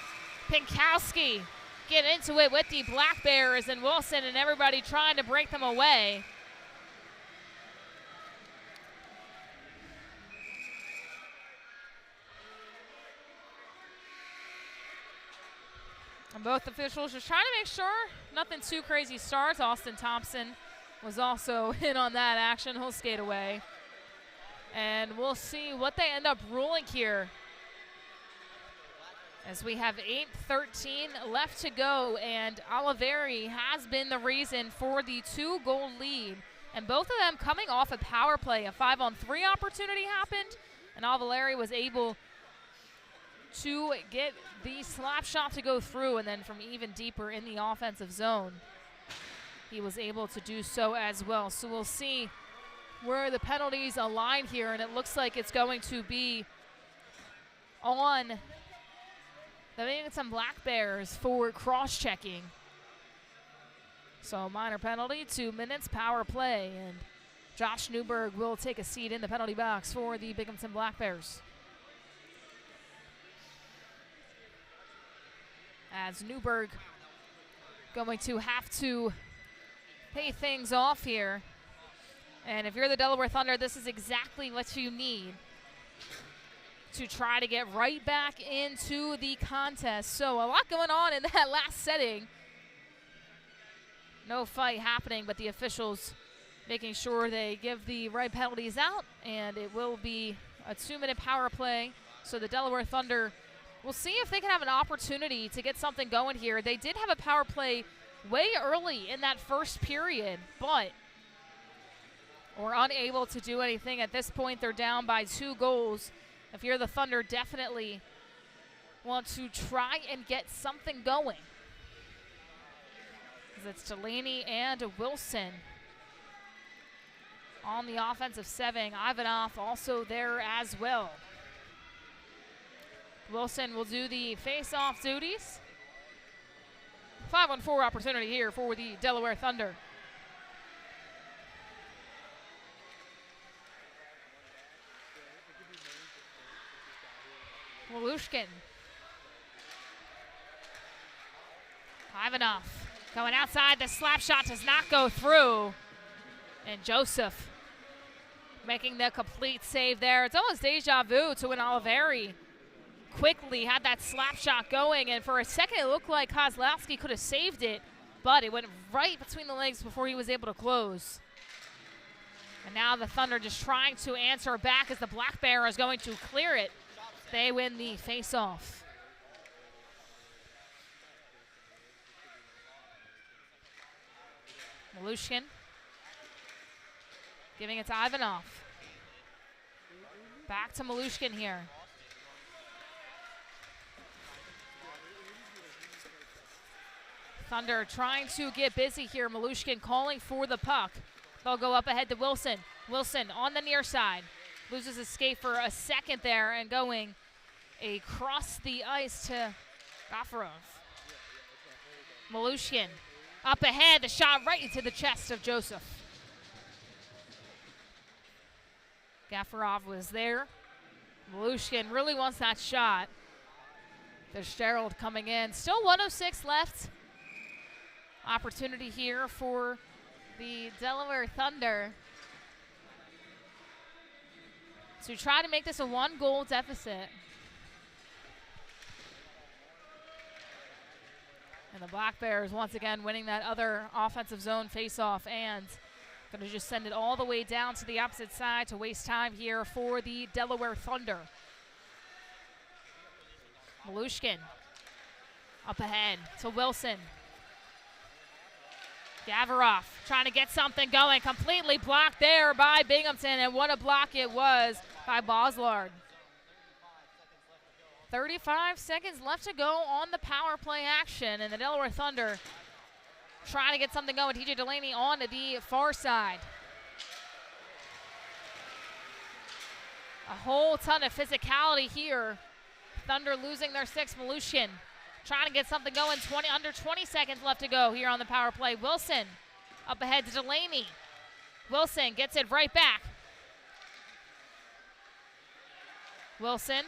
Pinkowski get into it with the Black Bears, and Wilson and everybody trying to break them away. And both officials just trying to make sure nothing too crazy starts. Austin Thompson was also in on that action. He'll skate away. And we'll see what they end up ruling here, as we have 8:13 left to go, and Oliveri has been the reason for the 2-goal lead and both of them coming off a power play. A 5-on-3 opportunity happened, and Avaleri was able to get the slap shot to go through, and then from even deeper in the offensive zone, he was able to do so as well. So we'll see where the penalties align here, and it looks like it's going to be on the Binghamton Black Bears for cross-checking. So minor penalty, 2 minutes, power play, and Josh Newberg will take a seat in the penalty box for the Binghamton Black Bears. As Newberg going to have to pay things off here. And if you're the Delaware Thunder, this is exactly what you need to try to get right back into the contest. So a lot going on in that last setting. No fight happening, but the officials making sure they give the right penalties out, and it will be a 2-minute power play. So the Delaware Thunder will see if they can have an opportunity to get something going here. They did have a power play way early in that first period, but were unable to do anything. At this point, they're down by 2 goals. If you're the Thunder, definitely want to try and get something going. It's Delaney and Wilson on the offensive 7. Ivanov also there as well. Wilson will do the face-off duties. 5-on-4 opportunity here for the Delaware Thunder. Walushkin. Ivanov going outside. The slap shot does not go through. And Joseph making the complete save there. It's almost deja vu to when Oliveri quickly had that slap shot going. And for a second, it looked like Kozlowski could have saved it, but it went right between the legs before he was able to close. And now the Thunder just trying to answer back as the Black Bear is going to clear it. They win the face-off. Malushkin giving it to Ivanov. Back to Malushkin here. Thunder trying to get busy here. Malushkin calling for the puck. They'll go up ahead to Wilson. Wilson on the near side. Loses his skate for a second there and going across the ice to Gaffarov. Malushkin up ahead. The shot right into the chest of Joseph. Gaffarov was there. Malushkin really wants that shot. Fitzgerald coming in. Still 1:06 left. Opportunity here for the Delaware Thunder to try to make this a 1-goal deficit. And the Black Bears once again winning that other offensive zone faceoff and going to just send it all the way down to the opposite side to waste time here for the Delaware Thunder. Malushkin up ahead to Wilson. Gavarov trying to get something going, completely blocked there by Binghamton, and what a block it was by Boslard. 35 seconds left to go on the power play action, and the Delaware Thunder trying to get something going. TJ Delaney on to the far side. A whole ton of physicality here. Thunder losing their 6th. Malushkin trying to get something going. Under 20 seconds left to go here on the power play. Wilson up ahead to Delaney. Wilson gets it right back. Wilson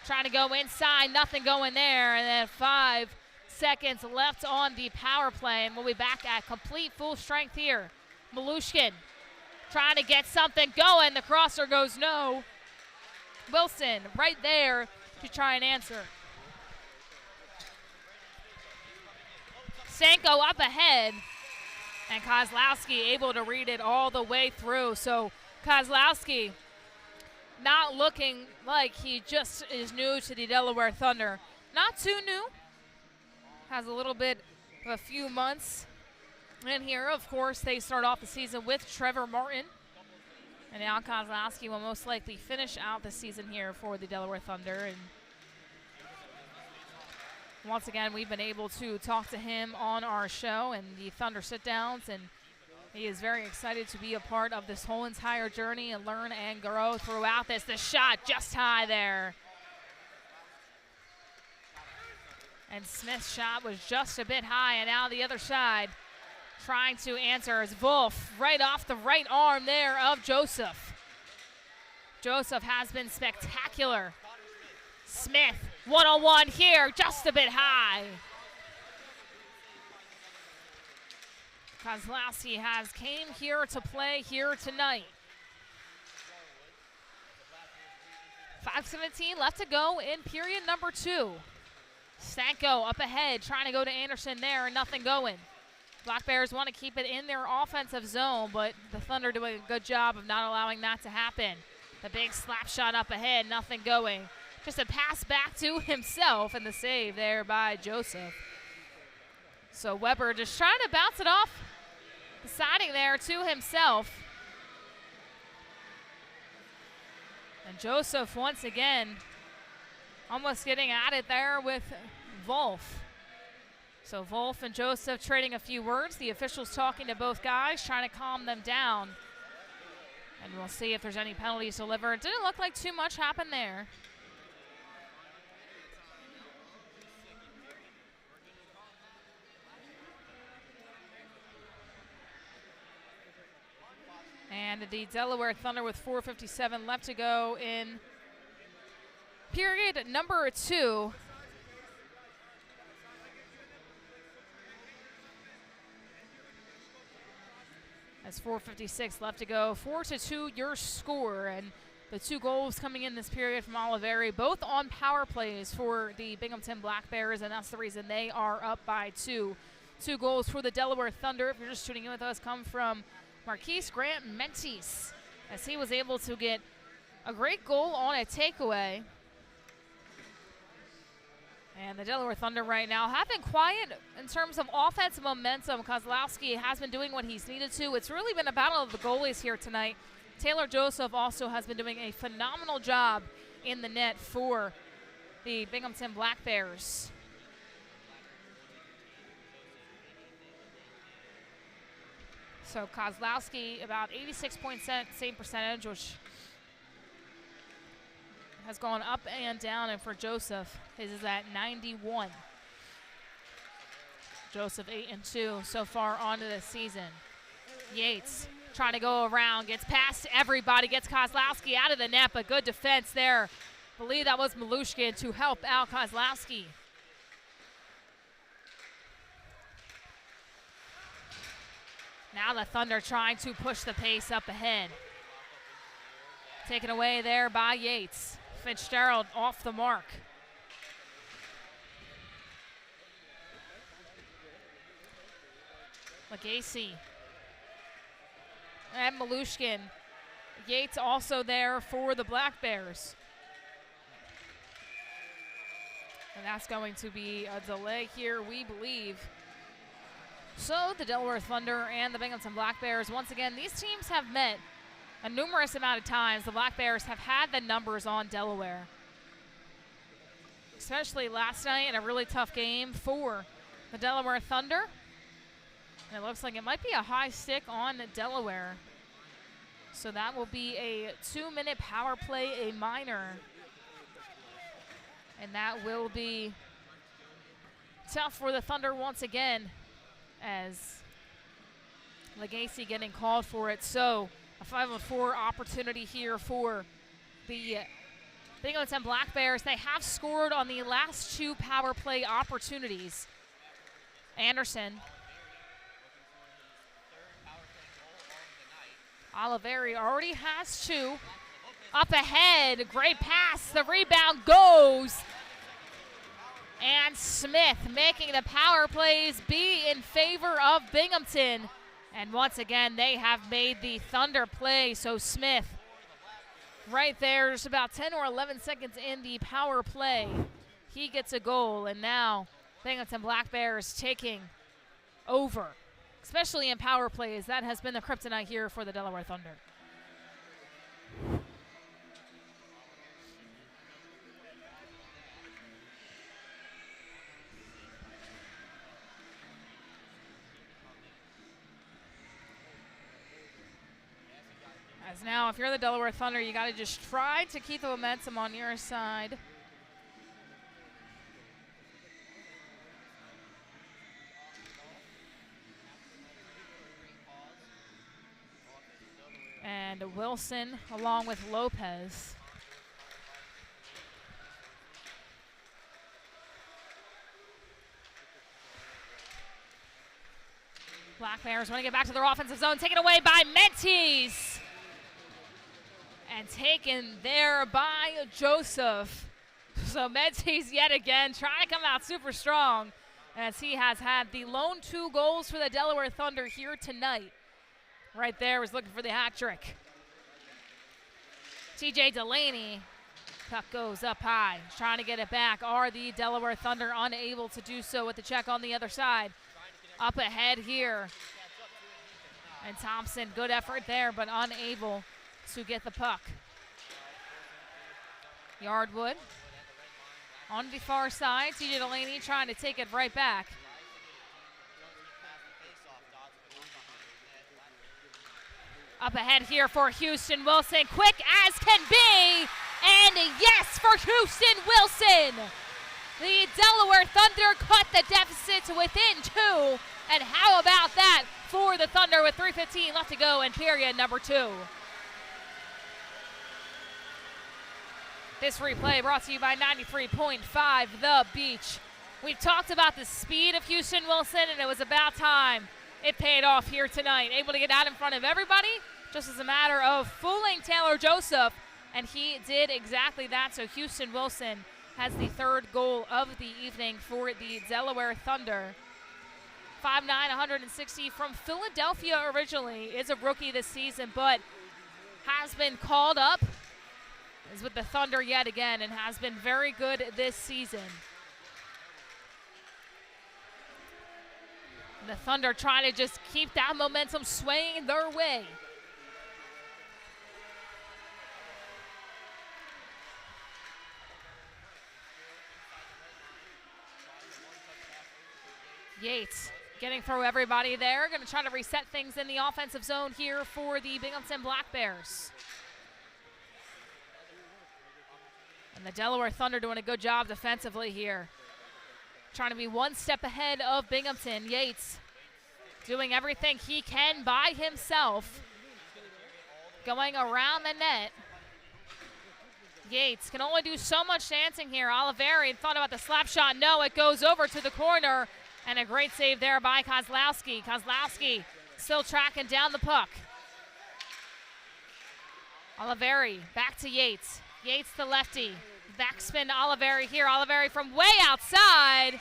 trying to go inside. Nothing going there. And then 5 seconds left on the power play. And we'll be back at complete full strength here. Malushkin trying to get something going. The crosser goes no. Wilson right there to try and answer. Sanko up ahead, and Kozlowski able to read it all the way through. So Kozlowski not looking like he just is new to the Delaware Thunder. Not too new. Has a little bit of a few months And here, of course, they start off the season with Trevor Martin. And now Kozlowski will most likely finish out the season here for the Delaware Thunder. And once again, we've been able to talk to him on our show and the Thunder sit-downs, and he is very excited to be a part of this whole entire journey and learn and grow throughout this. The shot just high there. And Smith's shot was just a bit high, and now the other side trying to answer is Wolf right off the right arm there of Joseph. Joseph has been spectacular. Smith, one-on-one here, just a bit high. Kozlowski has came here to play here tonight. 5:17 left to go in period number 2. Stanko up ahead, trying to go to Anderson there, and nothing going. Black Bears want to keep it in their offensive zone, but the Thunder doing a good job of not allowing that to happen. The big slap shot up ahead, nothing going. Just a pass back to himself, and the save there by Joseph. So Weber just trying to bounce it off, deciding there to himself. And Joseph once again almost getting at it there with Wolf. So Wolf and Joseph trading a few words. The officials talking to both guys, trying to calm them down. And we'll see if there's any penalties delivered. It didn't look like too much happened there. And the Delaware Thunder with 4:57 left to go in period number 2. As 4:56 left to go, 4-2 your score, and the 2 goals coming in this period from Oliveri, both on power plays for the Binghamton Black Bears, and that's the reason they are up by 2. 2 goals for the Delaware Thunder, if you're just tuning in with us, come from Marquise Grant Mentis, as he was able to get a great goal on a takeaway. And the Delaware Thunder right now have been quiet in terms of offensive momentum. Kozlowski has been doing what he's needed to. It's really been a battle of the goalies here tonight. Taylor Joseph also has been doing a phenomenal job in the net for the Binghamton Black Bears. So Kozlowski about 86% save percentage, which has gone up and down, and for Joseph, his is at 91. Joseph 8-2 so far onto the season. Yates trying to go around, gets past everybody, gets Kozlowski out of the net, but good defense there. I believe that was Malushkin to help out Kozlowski. Now the Thunder trying to push the pace up ahead. Taken away there by Yates. Fitzgerald off the mark. Legacy and Malushkin. Yates also there for the Black Bears. And that's going to be a delay here, we believe. So the Delaware Thunder and the Binghamton Black Bears, once again, these teams have met a numerous amount of times. The Black Bears have had the numbers on Delaware, especially last night in a really tough game for the Delaware Thunder. And it looks like it might be a high stick on Delaware. So that will be a 2-minute power play, a minor. And that will be tough for the Thunder once again, as Legacy getting called for it. So a 5-on-4 opportunity here for the Binghamton Black Bears. They have scored on the last 2 power play opportunities. Anderson. Oliveri already has 2. Up ahead, great pass, the rebound goes. And Smith making the power plays be in favor of Binghamton. And once again, they have made the Thunder play. So Smith right there, just about 10 or 11 seconds in the power play. He gets a goal, and now Binghamton Black Bears taking over. especially in power plays. That has been the kryptonite here for the Delaware Thunder. As now, if you're the Delaware Thunder, you got to just try to keep the momentum on your side. And Wilson along with Lopez. Black Bears want to get back to their offensive zone, taken away by Mentees. And taken there by Joseph. So Mentees yet again trying to come out super strong, as he has had the lone 2 goals for the Delaware Thunder here tonight. Right there was looking for the hat trick. TJ Delaney, puck goes up high, trying to get it back. Are the Delaware Thunder unable to do so with the check on the other side? Up ahead here. And Thompson, good effort there, but unable to get the puck. Yardwood on the far side. TJ Delaney trying to take it right back. Up ahead here for Houston Wilson, quick as can be, and yes for Houston Wilson. The Delaware Thunder cut the deficit to within 2, and how about that for the Thunder with 3:15 left to go in period number 2. This replay brought to you by 93.5 The Beach. We've talked about the speed of Houston Wilson, and it was about time it paid off here tonight. Able to get out in front of everybody, just as a matter of fooling Taylor Joseph, and he did exactly that. So Houston Wilson has the 3rd goal of the evening for the Delaware Thunder. 5'9", 160 from Philadelphia originally, is a rookie this season, but has been called up, is with the Thunder yet again, and has been very good this season. And the Thunder trying to just keep that momentum swaying their way. Yates getting through everybody there. Going to try to reset things in the offensive zone here for the Binghamton Black Bears. And the Delaware Thunder doing a good job defensively here. Trying to be one step ahead of Binghamton. Yates doing everything he can by himself. Going around the net. Yates can only do so much dancing here. Oliveri thought about the slap shot. No, it goes over to the corner. And a great save there by Kozlowski. Kozlowski still tracking down the puck. Oliveri back to Yates. Yates the lefty. Backspin to Oliveri here. Oliveri from way outside.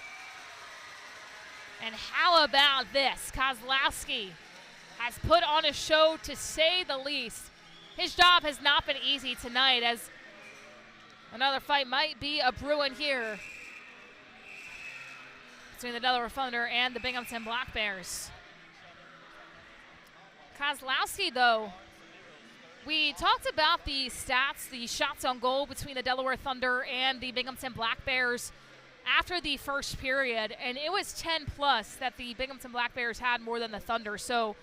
And how about this? Kozlowski has put on a show, to say the least. His job has not been easy tonight, as another fight might be a brewing here between the Delaware Thunder and the Binghamton Black Bears. Kozlowski, though, we talked about the stats, the shots on goal between the Delaware Thunder and the Binghamton Black Bears after the first period, and it was 10+ that the Binghamton Black Bears had more than the Thunder. So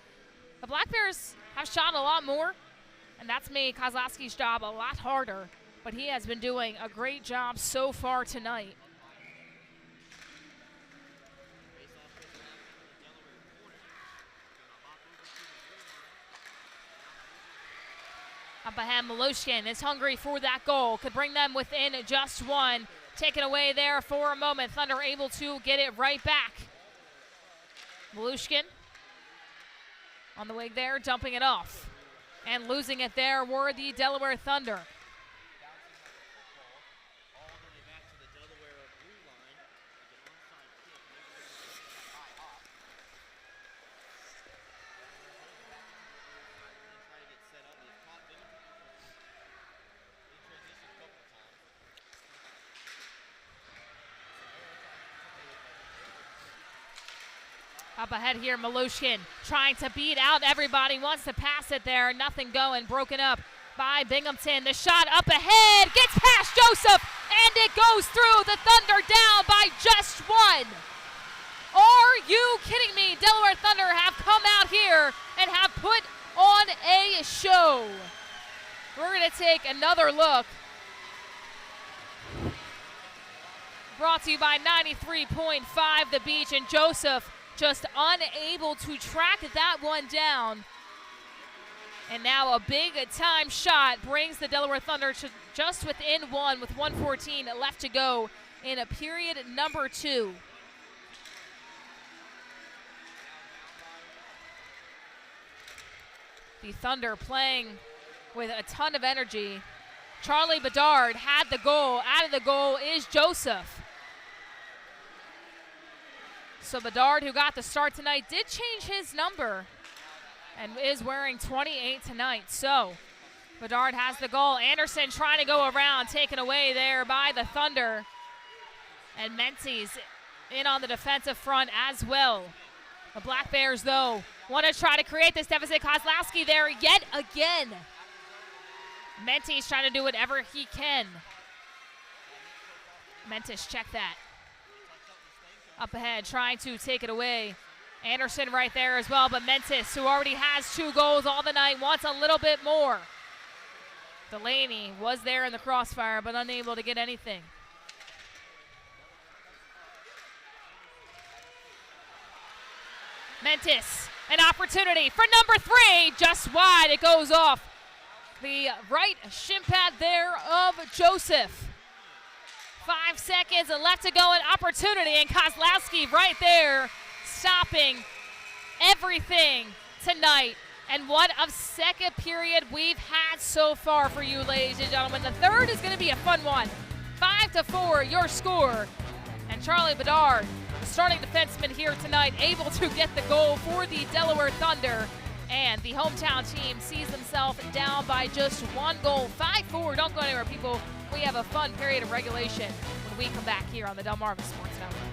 the Black Bears have shot a lot more, and that's made Kozlowski's job a lot harder, but he has been doing a great job so far tonight. Up ahead, Maloshkin is hungry for that goal. Could bring them within just 1. Taken away there for a moment. Thunder able to get it right back. Maloshkin on the way there, dumping it off. And losing it there were the Delaware Thunder. Up ahead here, Malushkin trying to beat out everybody, wants to pass it there, nothing going, broken up by Binghamton. The shot up ahead, gets past Joseph, and it goes through. The Thunder down by just one. Are you kidding me? Delaware Thunder have come out here and have put on a show. We're going to take another look. Brought to you by 93.5 The Beach, and Joseph just unable to track that one down. And now a big-time shot brings the Delaware Thunder to just within one with 1:14 left to go in a period number 2. The Thunder playing with a ton of energy. Charlie Bedard had the goal. Out of the goal is Joseph. So Bedard, who got the start tonight, did change his number and is wearing 28 tonight. So Bedard has the goal. Anderson trying to go around, taken away there by the Thunder. And Menzies in on the defensive front as well. The Black Bears, though, want to try to create this deficit. Kozlowski there yet again. Menzies trying to do whatever he can. Mentis, check that. Up ahead, trying to take it away. Anderson right there as well, but Mentis, who already has 2 goals all the night, wants a little bit more. Delaney was there in the crossfire, but unable to get anything. Mentis, an opportunity for number 3, just wide. It goes off the right shin pad there of Joseph. 5 seconds left to go, an opportunity, and Kozlowski right there stopping everything tonight. And what a second period we've had so far for you, ladies and gentlemen. The third is going to be a fun one. 5-4, your score. And Charlie Bedard, the starting defenseman here tonight, able to get the goal for the Delaware Thunder. And the hometown team sees themselves down by just 1 goal. 5-4. Don't go anywhere, people. We have a fun period of regulation when we come back here on the Delmarva Sports Network.